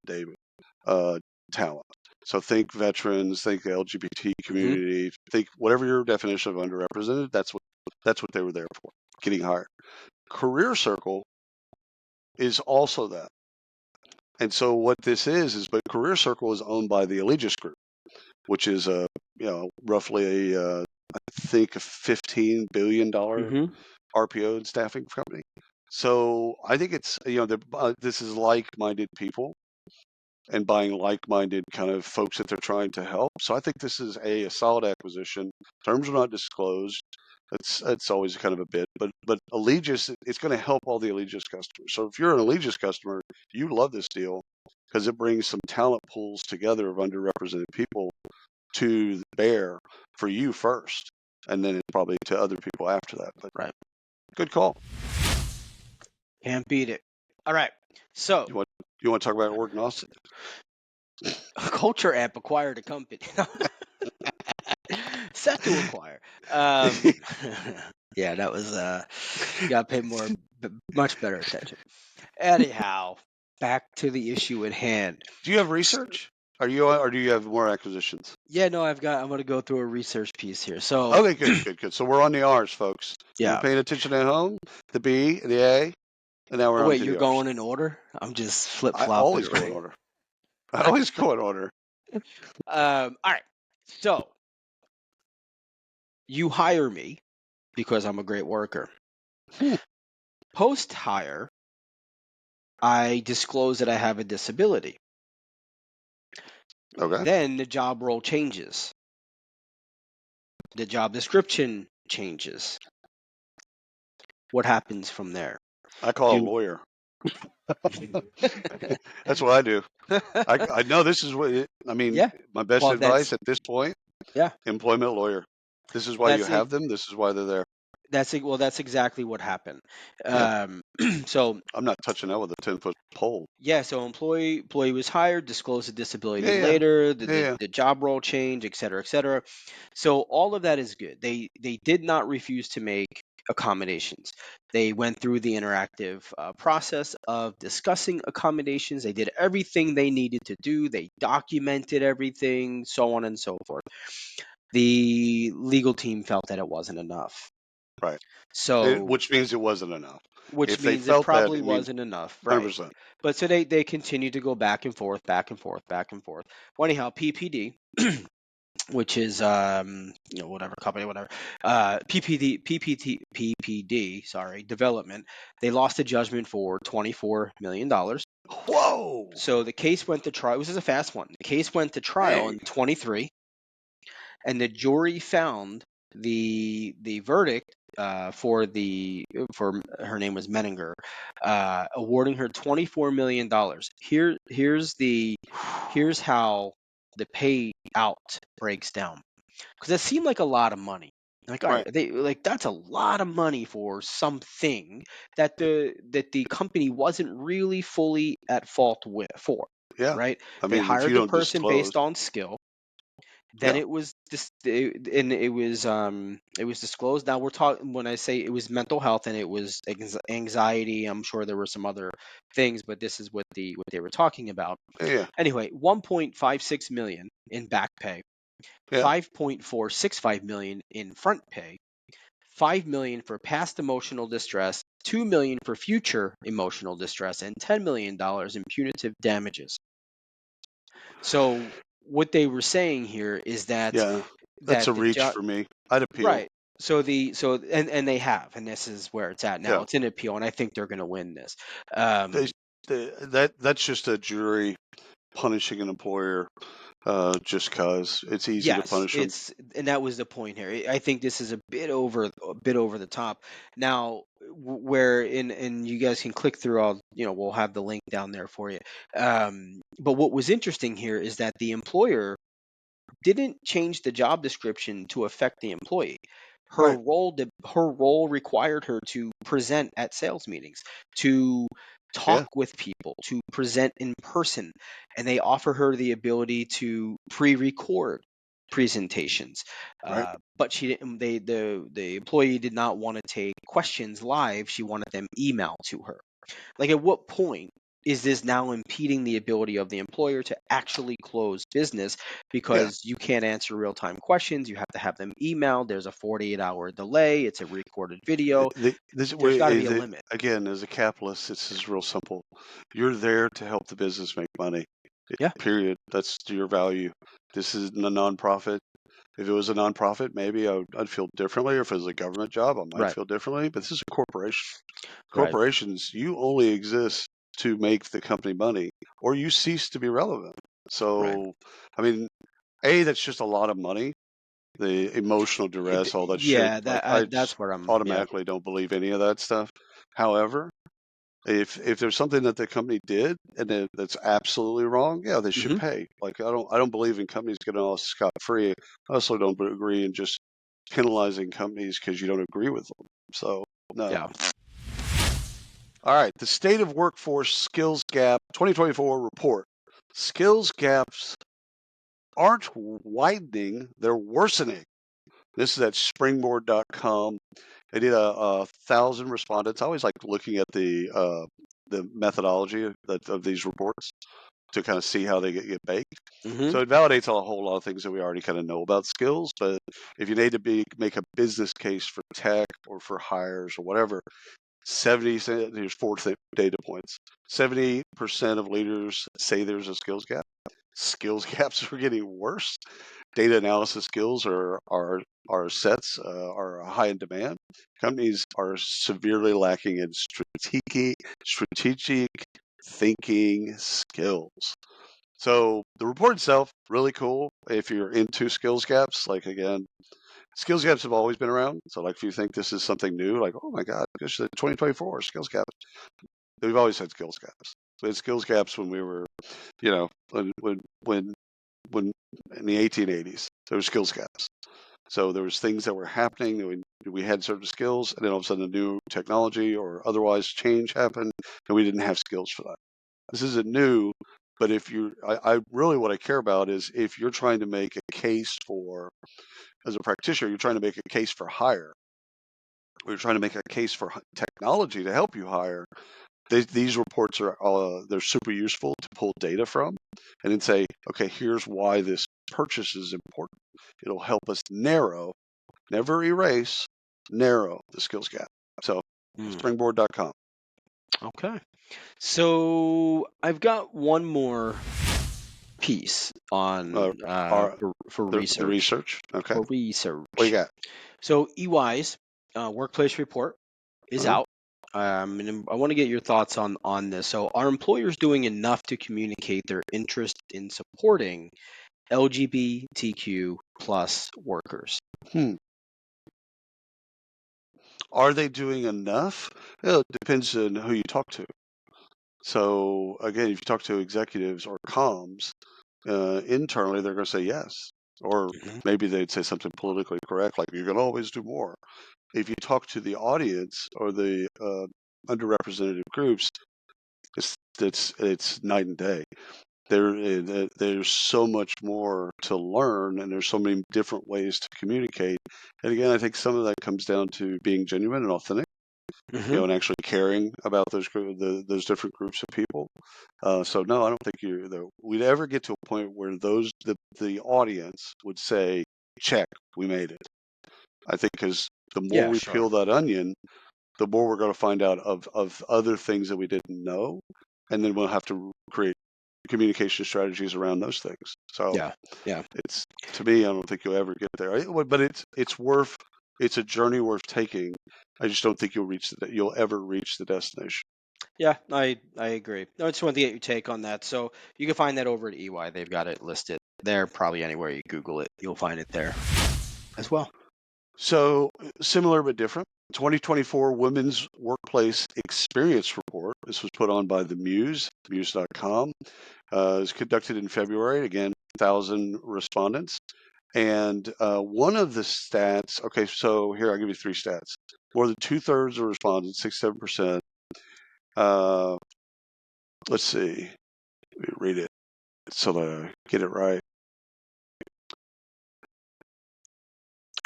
talent. So think veterans, think the LGBT Hmm. community, think whatever your definition of underrepresented. That's what they were there for. Getting hired. Career Circle is also that. And so what this but Career Circle is owned by the Allegis Group, which is roughly I think a $15 billion Hmm. RPO and staffing company. So I think it's this is like-minded people and buying like-minded kind of folks that they're trying to help. So I think this is a solid acquisition. Terms are not disclosed. That's always kind of a bit, but Allegis, it's going to help all the Allegis customers. So if you're an Allegis customer, you love this deal because it brings some talent pools together of underrepresented people to bear for you first, and then probably to other people after that. But Right. good call. Can't beat it. All right. So, You want to talk about Orgnostic? Culture Amp acquired a company. Set to acquire. Um, yeah, that was you got to pay much better attention. Anyhow, back to the issue at hand. Do you have research? Or do you have more acquisitions? Yeah, no, I'm going to go through a research piece here. So, Okay, good. So we're on the R's, folks. You were yeah. paying attention at home, the B, the A, and now we're Oh on wait, to you're the R's. going in order? I'm just I flip-flopping always go in around. order. I always go in order. All right. So, you hire me because I'm a great worker. Hmm. Post hire, I disclose that I have a disability. Okay. Then the job role changes. The job description changes. What happens from there? I call a Do lawyer. That's what I do. I know this is I mean, yeah. my best Well, advice at this point, yeah. employment lawyer. This is why you That's it. have them. This is why they're there. Well, that's exactly what happened. Yeah. So I'm not touching that with a 10-foot pole. yeah, so employee was hired, disclosed the disability Yeah. later, Yeah. Yeah. the job role change, et cetera, et cetera. So all of that is good. They did not refuse to make accommodations. They went through the interactive process of discussing accommodations. They did everything they needed to do. They documented everything, so on and so forth. The legal team felt that it wasn't enough. Right. So, Which means it wasn't enough. which If they means it felt that, probably it means wasn't enough, right? 100%. But so they continue to go back and forth, back and forth, back and forth. Well, anyhow, PPD, which is whatever company, whatever, PPD, sorry, development. They lost a judgment for $24 million. Whoa. So the case went to trial. This is a fast one. The case went to trial in Dang. 23, and the jury found the verdict for her name was Menninger, awarding her $24 million. Here's how the payout breaks down, because it seemed like a lot of money. Like, all right, Right. they like that's a lot of money for something that the company wasn't really fully at fault for, Yeah. right? I They mean, if you hired the don't person disclose, based on skill. Then yeah, it was this, and it was disclosed. Now we're talking when I say it was mental health and it was anxiety. I'm sure there were some other things, but this is what they were talking about. yeah, Anyway, 1.56 million in back pay, yeah, 5.465 million in front pay, 5 million for past emotional distress, 2 million for future emotional distress, and $10 million in punitive damages. So what they were saying here is yeah. That's that a the reach job. for me. I'd appeal. Right. And they have, and this is where it's at now. Yeah. It's an appeal, and I think they're going to win this. They, Um, that's just a jury punishing an employer just because it's easy to yes, punish them. it's and that was the point here. I think this is a bit over the top. Now, where in and you guys can click through. All we'll have the link down there for you. But what was interesting here is that the employer didn't change the job description to affect the employee. Right. Her role required her to present at sales meetings, to talk Yeah. with people, to present in person, and they offer her the ability to pre-record presentations. Right. But she didn't. The employee did not want to take questions live. She wanted them emailed to her. Like, at what point is this now impeding the ability of the employer to actually close business Yeah. because you can't answer real time questions? You have to have them emailed. There's a 48-hour delay. It's a recorded video. This There's way got to be is a it limit. again as a capitalist. This is real simple. You're there to help the business make money. Yeah, Period. That's your value. This is a nonprofit. If it was a nonprofit, maybe I'd feel differently. Or if it was a government job, I might right, feel differently. But this is a corporation. right, Corporations, you only exist to make the company money, or you cease to be relevant. right. So, I mean, that's just a lot of money. The emotional duress, all that shit. Yeah, Like, I just that's where I'm. Yeah. automatically don't believe any of that stuff. However, if there's something that the company did and that's absolutely wrong, yeah, they should Hmm. pay. Like, I don't believe in companies getting all scot free. I also don't agree in just penalizing companies because you don't agree with them. So no. Yeah. All right, the State of Workforce Skills Gap 2024 report. Skills gaps aren't widening, they're worsening. This is at springboard.com. They did a 1,000 respondents. I always like looking at the methodology of these reports to kind of see how they get baked. Hmm. So it validates a whole lot of things that we already kind of know about skills. But if you need to make a business case for tech or for hires or whatever, here's four data points. 70% of leaders say there's a skills gap. Skills gaps are getting worse. Data analysis skills are sets are high in demand. Companies are severely lacking in strategic thinking skills. So the report itself, really cool. If you're into skills gaps, like again, skills gaps have always been around. So like if you think this is something new, like, oh my God, gosh, the 2024 skills gaps. We've always had skills gaps. We had skills gaps when we were, when in the 1880s, there were skills gaps. So there was things that were happening. We had certain skills, and then all of a sudden a new technology or otherwise change happened, and we didn't have skills for that. This isn't new, but if I really what I care about is if you're trying to make a case for, as a practitioner, you're trying to make a case for hire, or you're trying to make a case for technology to help you hire. These reports are they're super useful to pull data from, and then say, okay, here's why this purchase is important. It'll help us never erase, narrow the skills gap. So Mm. springboard.com. Okay. So I've got one more piece Uh, on our for the research. research. Okay, For what you research. got? So EY's workplace report is Uh-huh. out. And I want to get your thoughts on this. So, are employers doing enough to communicate their interest in supporting LGBTQ plus workers? Hmm. Are they doing enough? Well, it depends on who you talk to. So again, if you talk to executives or comms internally, they're going to say yes. Or maybe they'd say something politically correct, like you can always do more. If you talk to the audience or the underrepresented groups, it's night and day. There's so much more to learn, and there's so many different ways to communicate. And again, I think some of that comes down to being genuine and authentic, and actually caring about those different groups of people. So no, I don't think we'd ever get to a point where the audience would say, "Check, we made it." I think because the more Yeah, we sure. peel that onion, the more we're going to find out of other things that we didn't know, and then we'll have to create communication strategies around those things. So Yeah, yeah. it's, to me, I don't think you'll ever get there. But it's a journey worth taking. I just don't think you'll ever reach the destination. Yeah, I agree. I just wanted to get your take on that. So you can find that over at EY. They've got it listed there. Probably anywhere you Google it, you'll find it there as well. So similar but different. 2024 Women's Workplace Experience Report. This was put on by the Muse.com. It was conducted in February. Again, 1,000 respondents. And one of the stats, okay, so here I'll give you three stats. More than 2/3 of respondents, 67%. Let's see. Let me read it so that I get it right.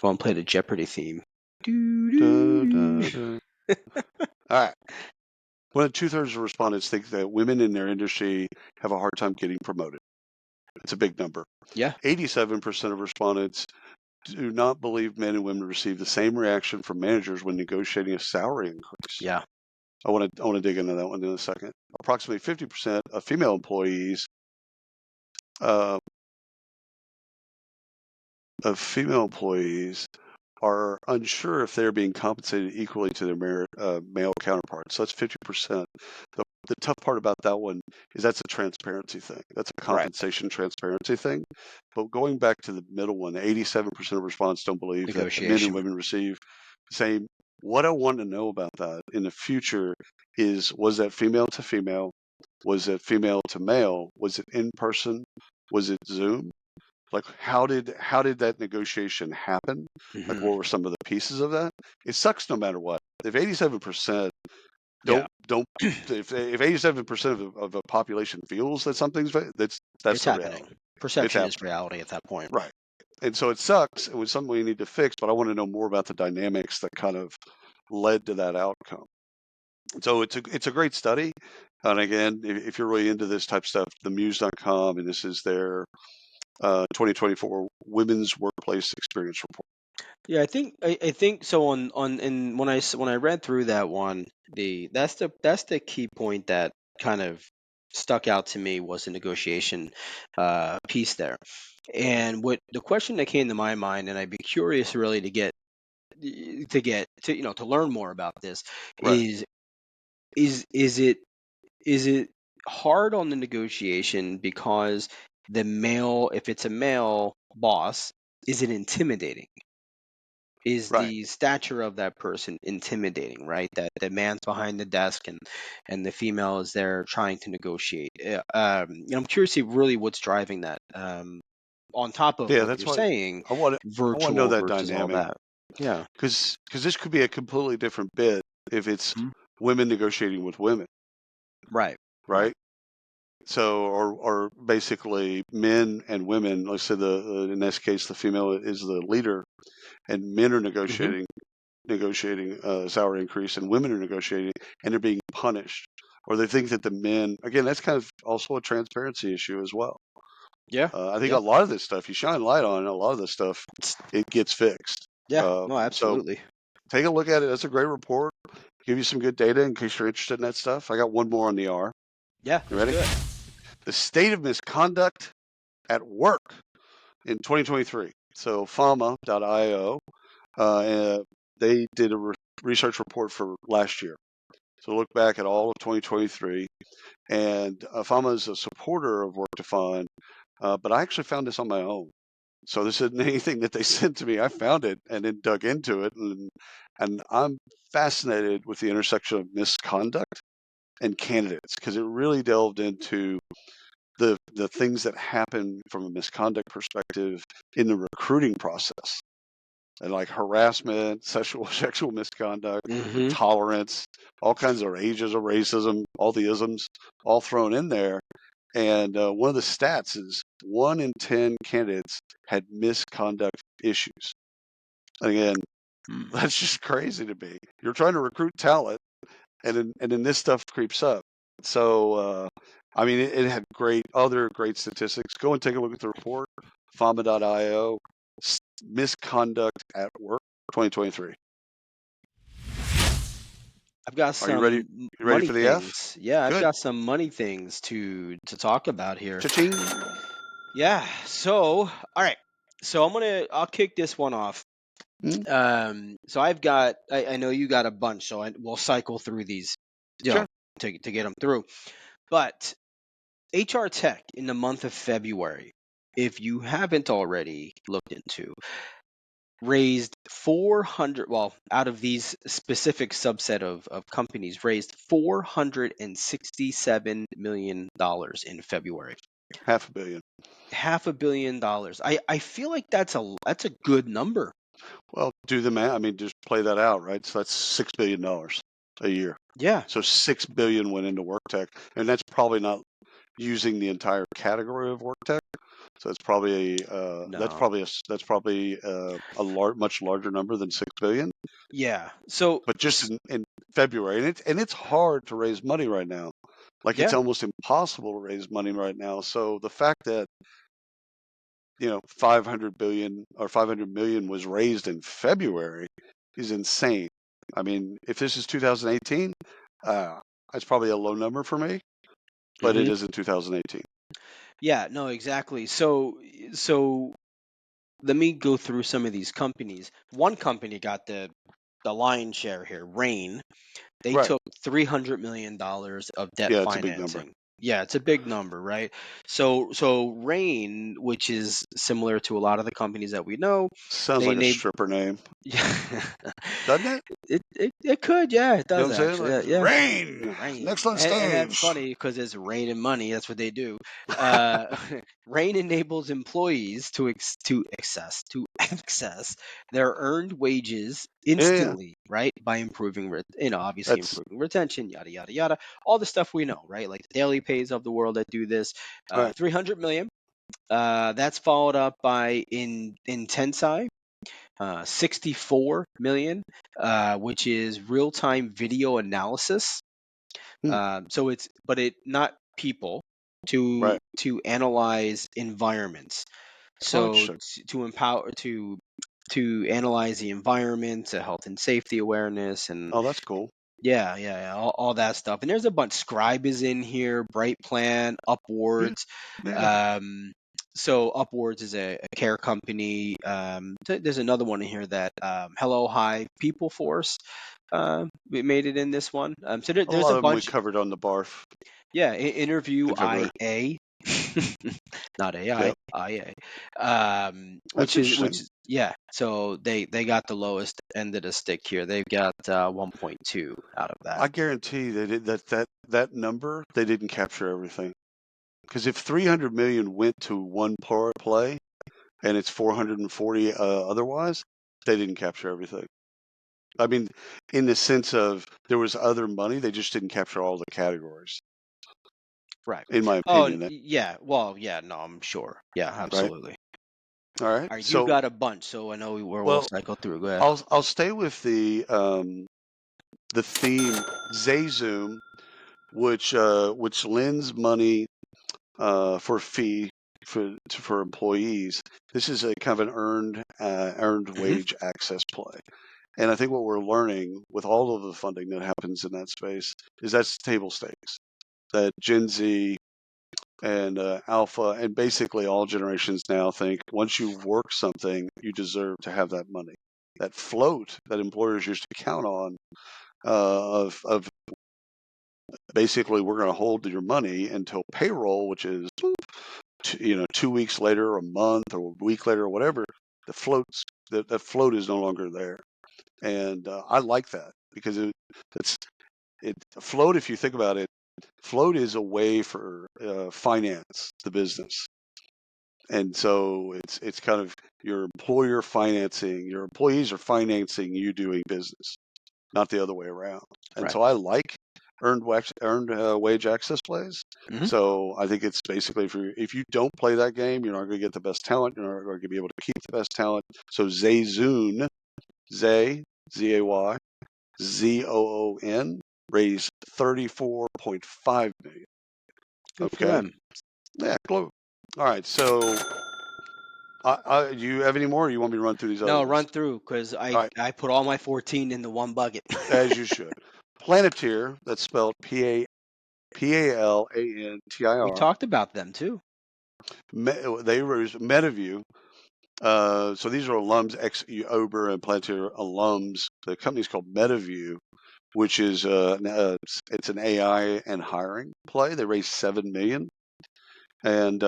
Go and play the Jeopardy theme. All right. More than 2/3 of respondents think that women in their industry have a hard time getting promoted. It's a big number. Yeah. 87% of respondents do not believe men and women receive the same reaction from managers when negotiating a salary increase. Yeah. I want to dig into that one in a second. Approximately 50% of female employees uh, are unsure if they're being compensated equally to their male counterparts. So that's 50%. The tough part about that one is that's a transparency thing. That's a Right. compensation transparency thing. But going back to the middle one, 87% of respondents don't believe that the men and Negotiation. women receive the same. What I want to know about that in the future is, was that female to female? Was it female to male? Was it in person? Was it Zoom? Like, how did that negotiation happen? Like, what were some of the pieces of that? It sucks no matter what. If 87% Yeah. don't if 87% of a population feels that something's that's It's the happening. reality. It's Perception is happening. reality at that point. Right. And so it sucks. It was something we need to fix, but I want to know more about the dynamics that kind of led to that outcome. So it's a great study. And again, if you're really into this type of stuff, the Muse.com, and this is their 2024 Women's Workplace Experience Report. Yeah, I think so. And when I read through that one, that's the key point that kind of stuck out to me was the negotiation piece there. And what the question that came to my mind, and I'd be curious really to learn more about this, Right. is it hard on the negotiation because if it's a male boss, is it intimidating? Is Right. the stature of that person intimidating, right? That the man's behind the desk and the female is there trying to negotiate. I'm curious to see really what's driving that. On top of Yeah, what that's you're why saying, I want to know virtual that versus all dynamic, that. Yeah. because this could be a completely different bit if it's Mhm. women negotiating with women, Right. Right. right? So, or basically men and women. Let's say in this case, the female is the leader, and men are Hmm. negotiating a salary increase, and women are negotiating, and they're being punished, or they think that the men, again, that's kind of also a transparency issue as well. Yeah. I think a Yeah. lot of this stuff, you shine light on, a lot of this stuff, it gets fixed. Yeah. No, So absolutely. take a look at it. That's a great report. Give you some good data in case you're interested in that stuff. I got one more on the R. Yeah. You Let's ready? do it. The state of misconduct at work in 2023. So fama.io, they did a research report for last year. So look back at all of 2023. And Fama is a supporter of Work Defined, but I actually found this on my own. So this isn't anything that they sent to me. I found it and then dug into it, and I'm fascinated with the intersection of misconduct and candidates because it really delved into the things that happen from a misconduct perspective in the recruiting process, and like harassment, sexual misconduct, Mm-hmm. tolerance, all kinds of ages of racism, all the isms, all thrown in there. And one of the stats is 1 in 10 candidates had misconduct issues. And again, that's just crazy to me. You're trying to recruit talent, and then this stuff creeps up. So I mean, it had other great statistics. Go and take a look at the report, fama.io, misconduct at work 2023. I've got Are you ready? some You ready money for the F? things. Yeah, I've Good. got some money things to talk about here. Cha-ching. Yeah. So, all right. So I'll kick this one off. Mm, So I know you got a bunch, so we'll cycle through these, sure. to get them through. But HR Tech in the month of February, if you haven't already looked into, raised 400, well, out of these specific subset of companies, raised $467 million in February. $500 million. $500 million. I feel like that's a good number. Well, do the math. I mean, just play that out, right? So that's $6 billion a year. Yeah. So $6 billion went into work tech, and that's probably not using the entire category of work tech. So it's probably No. that's probably much larger number than 6 billion. Yeah. So But just in February, and it's hard to raise money right now. Like it's yeah. almost impossible to raise money right now. So the fact that 500 billion or 500 million was raised in February is insane. I mean, if this is 2018, that's probably a low number for me, but it hmm is in 2018. Yeah, no, exactly. So let me go through some of these companies. One company got the lion's share here, Rain. They Right. took $300 million of debt Yeah, it's a big number. financing. Yeah, it's a big number, right? So Rain, which is similar to a lot of the companies that we know, Sounds they like a named. stripper name, Yeah, doesn't it? it could, yeah, it You know does what I'm saying? actually. Like Yeah, yeah. rain, Rain, next on and that's stage. funny because it's rain and money. That's what they do. Uh, Rain enables employees to access their earned wages Yeah, instantly, right? By improving, obviously that's improving retention, yada yada yada, all the stuff we know, right? Like the daily pays of the world that do this. right. 300 million. That's followed up by in Tensai. 64 million, which is real-time video analysis. Hmm, But it not people right. to analyze environments. Oh, So interesting. to empower to analyze the environment, health and safety awareness, and Oh, that's cool. yeah, all that stuff. And there's a bunch. Scribe is in here, Bright Plan, Yeah, Upwards. yeah. Um, so Upwards is a care company. There's another one in here that Hello Hi People Force. We made it in this one. So A there's lot a of them we bunch. covered on the barf Yeah, Interview in February. IA, not AI, Yep, IA. that's interesting. Which is yeah. So they got the lowest end of the stick here. They've got 1.2 out of that. I guarantee that number they didn't capture everything. Because if 300 million went to one play and it's 440 otherwise, they didn't capture everything. I mean, in the sense of there was other money, they just didn't capture all the categories, Right. in my Oh, opinion. yeah. Well, yeah, no, I'm sure. Yeah, Right? absolutely. All right. All right, you've So, got a bunch, so I know we'll well, cycle through. Go ahead. I'll stay with the theme Zayzoom, which lends money for fee for employees. This is a kind of an earned hmm wage access play. And I think what we're learning with all of the funding that happens in that space is that's table stakes. That Gen Z and Alpha and basically all generations now think once you work something, you deserve to have that money. That float that employers used to count on of basically we're going to hold your money until payroll, which is 2 weeks later, or a month, or a week later, or whatever. The float is no longer there, and I like that because it's float. If you think about it, float is a way for finance the business. And so it's kind of your employer financing, your employees are financing you doing business, not the other way around. And Right. so I like earned wage access plays. Hmm. So I think it's basically if you don't play that game, you're not going to get the best talent. You're not going to be able to keep the best talent. So Zayzoon, Zay, Z-A-Y, Z-O-O-N, raised 34.5 million. Good for Okay. them. Yeah, globe. All right. So do you have any more, or you want me to run through these other No, ones? run through because All right, I put all my 14 into one bucket. as you should. Planeteer, that's spelled We P-A-L-A-N-T-I-R. talked about them too. They raised MetaView. So these are alums, ex-Ober and Planeteer alums. The company's called MetaView, which is it's an AI and hiring play. They raised $7 million. And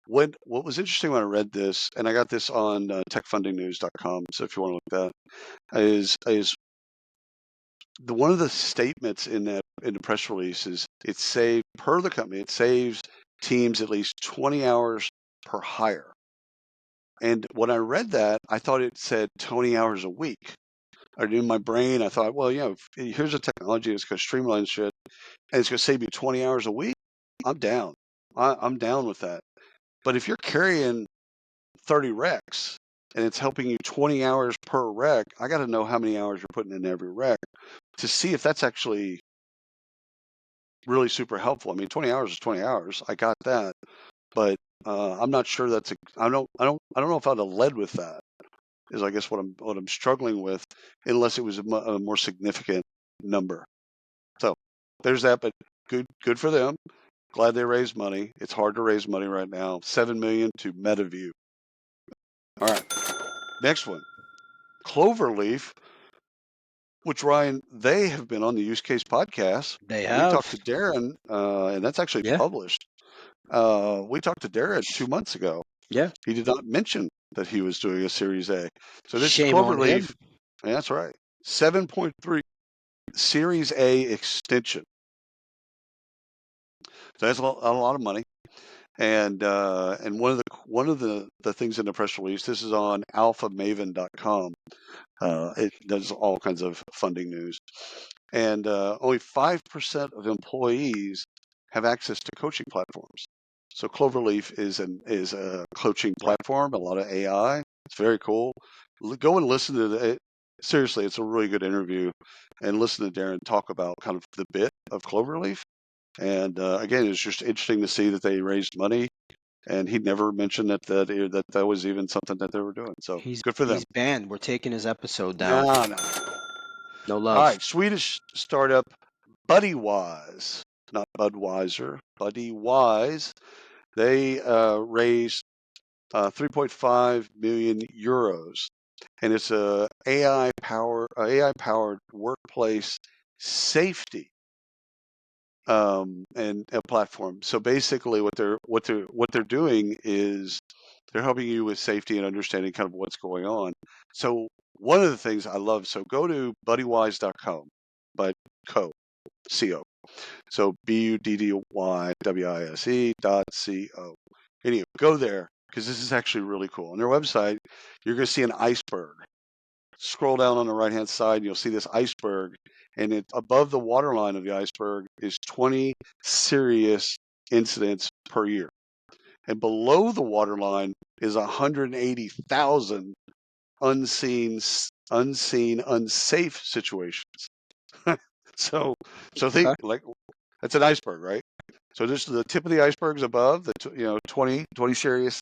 what was interesting when I read this, and I got this on techfundingnews.com, so if you want to look at that, is one of the statements in the press release is it saved, per the company, it saves teams at least 20 hours per hire. And when I read that, I thought it said 20 hours a week. Or in my brain, I thought, well, here's a technology that's going to streamline shit, and it's going to save you 20 hours a week. I'm down. I'm down with that. But if you're carrying 30 recs and it's helping you 20 hours per rec, I got to know how many hours you're putting in every rec to see if that's actually really super helpful. I mean, 20 hours is 20 hours. I got that, but I'm not sure I don't know if I'd have led with that. Is I guess what I'm struggling with, unless it was a more significant number. So there's that, but good for them. Glad they raised money. It's hard to raise money right now. 7 million to MetaView. All right, next one, Cloverleaf, which Ryan, they have been on the Use Case podcast. They We talked have. to Darren, and that's actually Yeah. published. We talked to Darren 2 months ago. Yeah. He did not mention that he was doing a Series A. So this is Shame on him. Cloverleaf. Yeah, that's right. 7.3 Series A extension. So that's a lot of money. And one of the things in the press release, this is on alphamaven.com. It does all kinds of funding news. And only 5% of employees have access to coaching platforms. So Cloverleaf is a coaching platform, a lot of AI. It's very cool. Go and listen to it. Seriously, it's a really good interview, and listen to Darren talk about kind of the bit of Cloverleaf. And again, it's just interesting to see that they raised money, and he never mentioned that was even something that they were doing. So good for them. He's banned. We're taking his episode down. No, no. No All love. right, Swedish startup Buddywise, not Budweiser, Buddywise. They raised 3.5 million euros, and it's a AI powered workplace safety and a platform. So basically, what they're doing is they're helping you with safety and understanding kind of what's going on. So one of the things I love, so go to buddywise.com, but co. So BUDDYWISE.co. Anyway, go there because this is actually really cool. On their website, you're going to see an iceberg. Scroll down on the right-hand side, and you'll see this iceberg, and above the waterline of the iceberg is 20 serious incidents per year. And below the waterline is 180,000 unseen, unsafe situations. so think Okay. like that's an iceberg, right? So this is the tip of the iceberg's above the 20 serious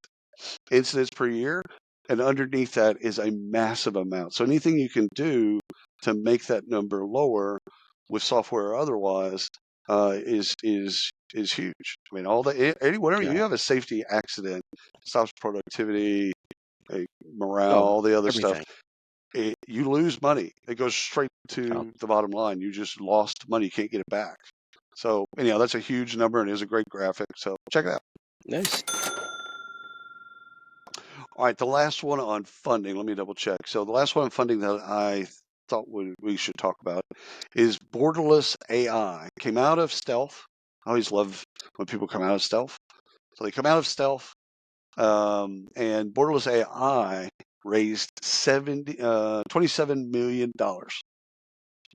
incidents per year, and underneath that is a massive amount. So anything you can do to make that number lower with software or otherwise is huge. I mean, whenever Yeah. you have a safety accident, stops productivity, morale, Oh, all the other stuff. everything. You lose money. It goes straight Oh, to the bottom line. You just lost money. You can't get it back. So anyhow, that's a huge number and is a great graphic. So check it out. nice. All right, the last one on funding. Let me double check. So the last one on funding that thought we should talk about is borderless AI. Came out of stealth. I always love when people come out of stealth. So they come out of stealth, and borderless AI raised $27 million.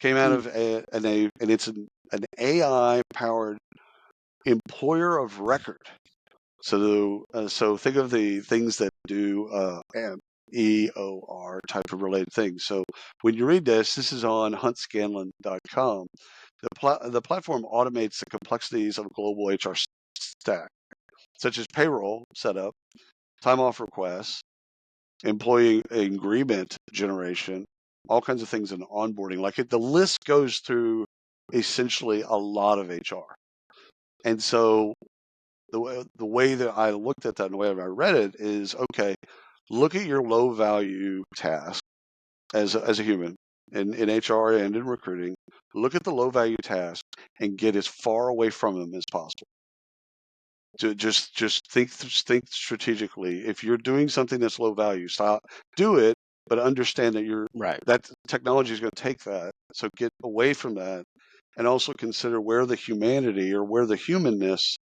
Came out of and it's an AI powered employer of record. So think of the things that do EOR type of related things. So when you read this is on huntscanlon.com. The platform automates the complexities of a global HR stack, such as payroll setup, time off requests, employee agreement generation, all kinds of things in onboarding. Like the list goes through essentially a lot of HR. And so the way that I looked at that and the way I read it is, okay, look at your low value task as a human in HR and in recruiting. Look at the low value task and get as far away from them as possible. To just think strategically. If you're doing something that's low value, do it, but understand that that technology is going to take that. So get away from that, and also consider where the humanity or where the humanness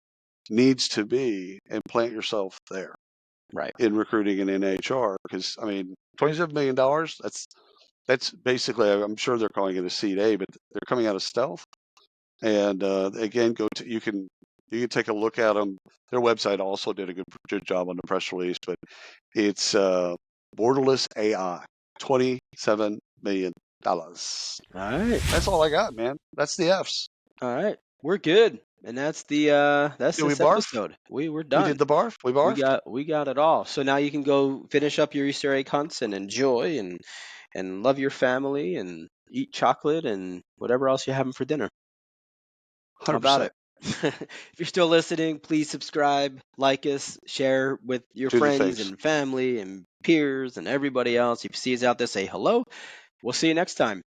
needs to be, and plant yourself there. Right. In recruiting and in HR, because I mean, $27 million. That's basically, I'm sure they're calling it a seed A, but they're coming out of stealth. And again, you can take a look at them. Their website also did a good job on the press release, but it's borderless AI, $27 million. All right. That's all I got, man. That's the Fs. All right. We're good. And that's Did we this barf? episode. We're We done. did the barf. We barfed. We got it all. So now you can go finish up your Easter egg hunts and enjoy and love your family and eat chocolate and whatever else you're having for dinner. How about 100%. it? If you're still listening, please subscribe, like us, share with your Do the friends things. and family and peers and everybody else. If you see us out there, say hello. We'll see you next time.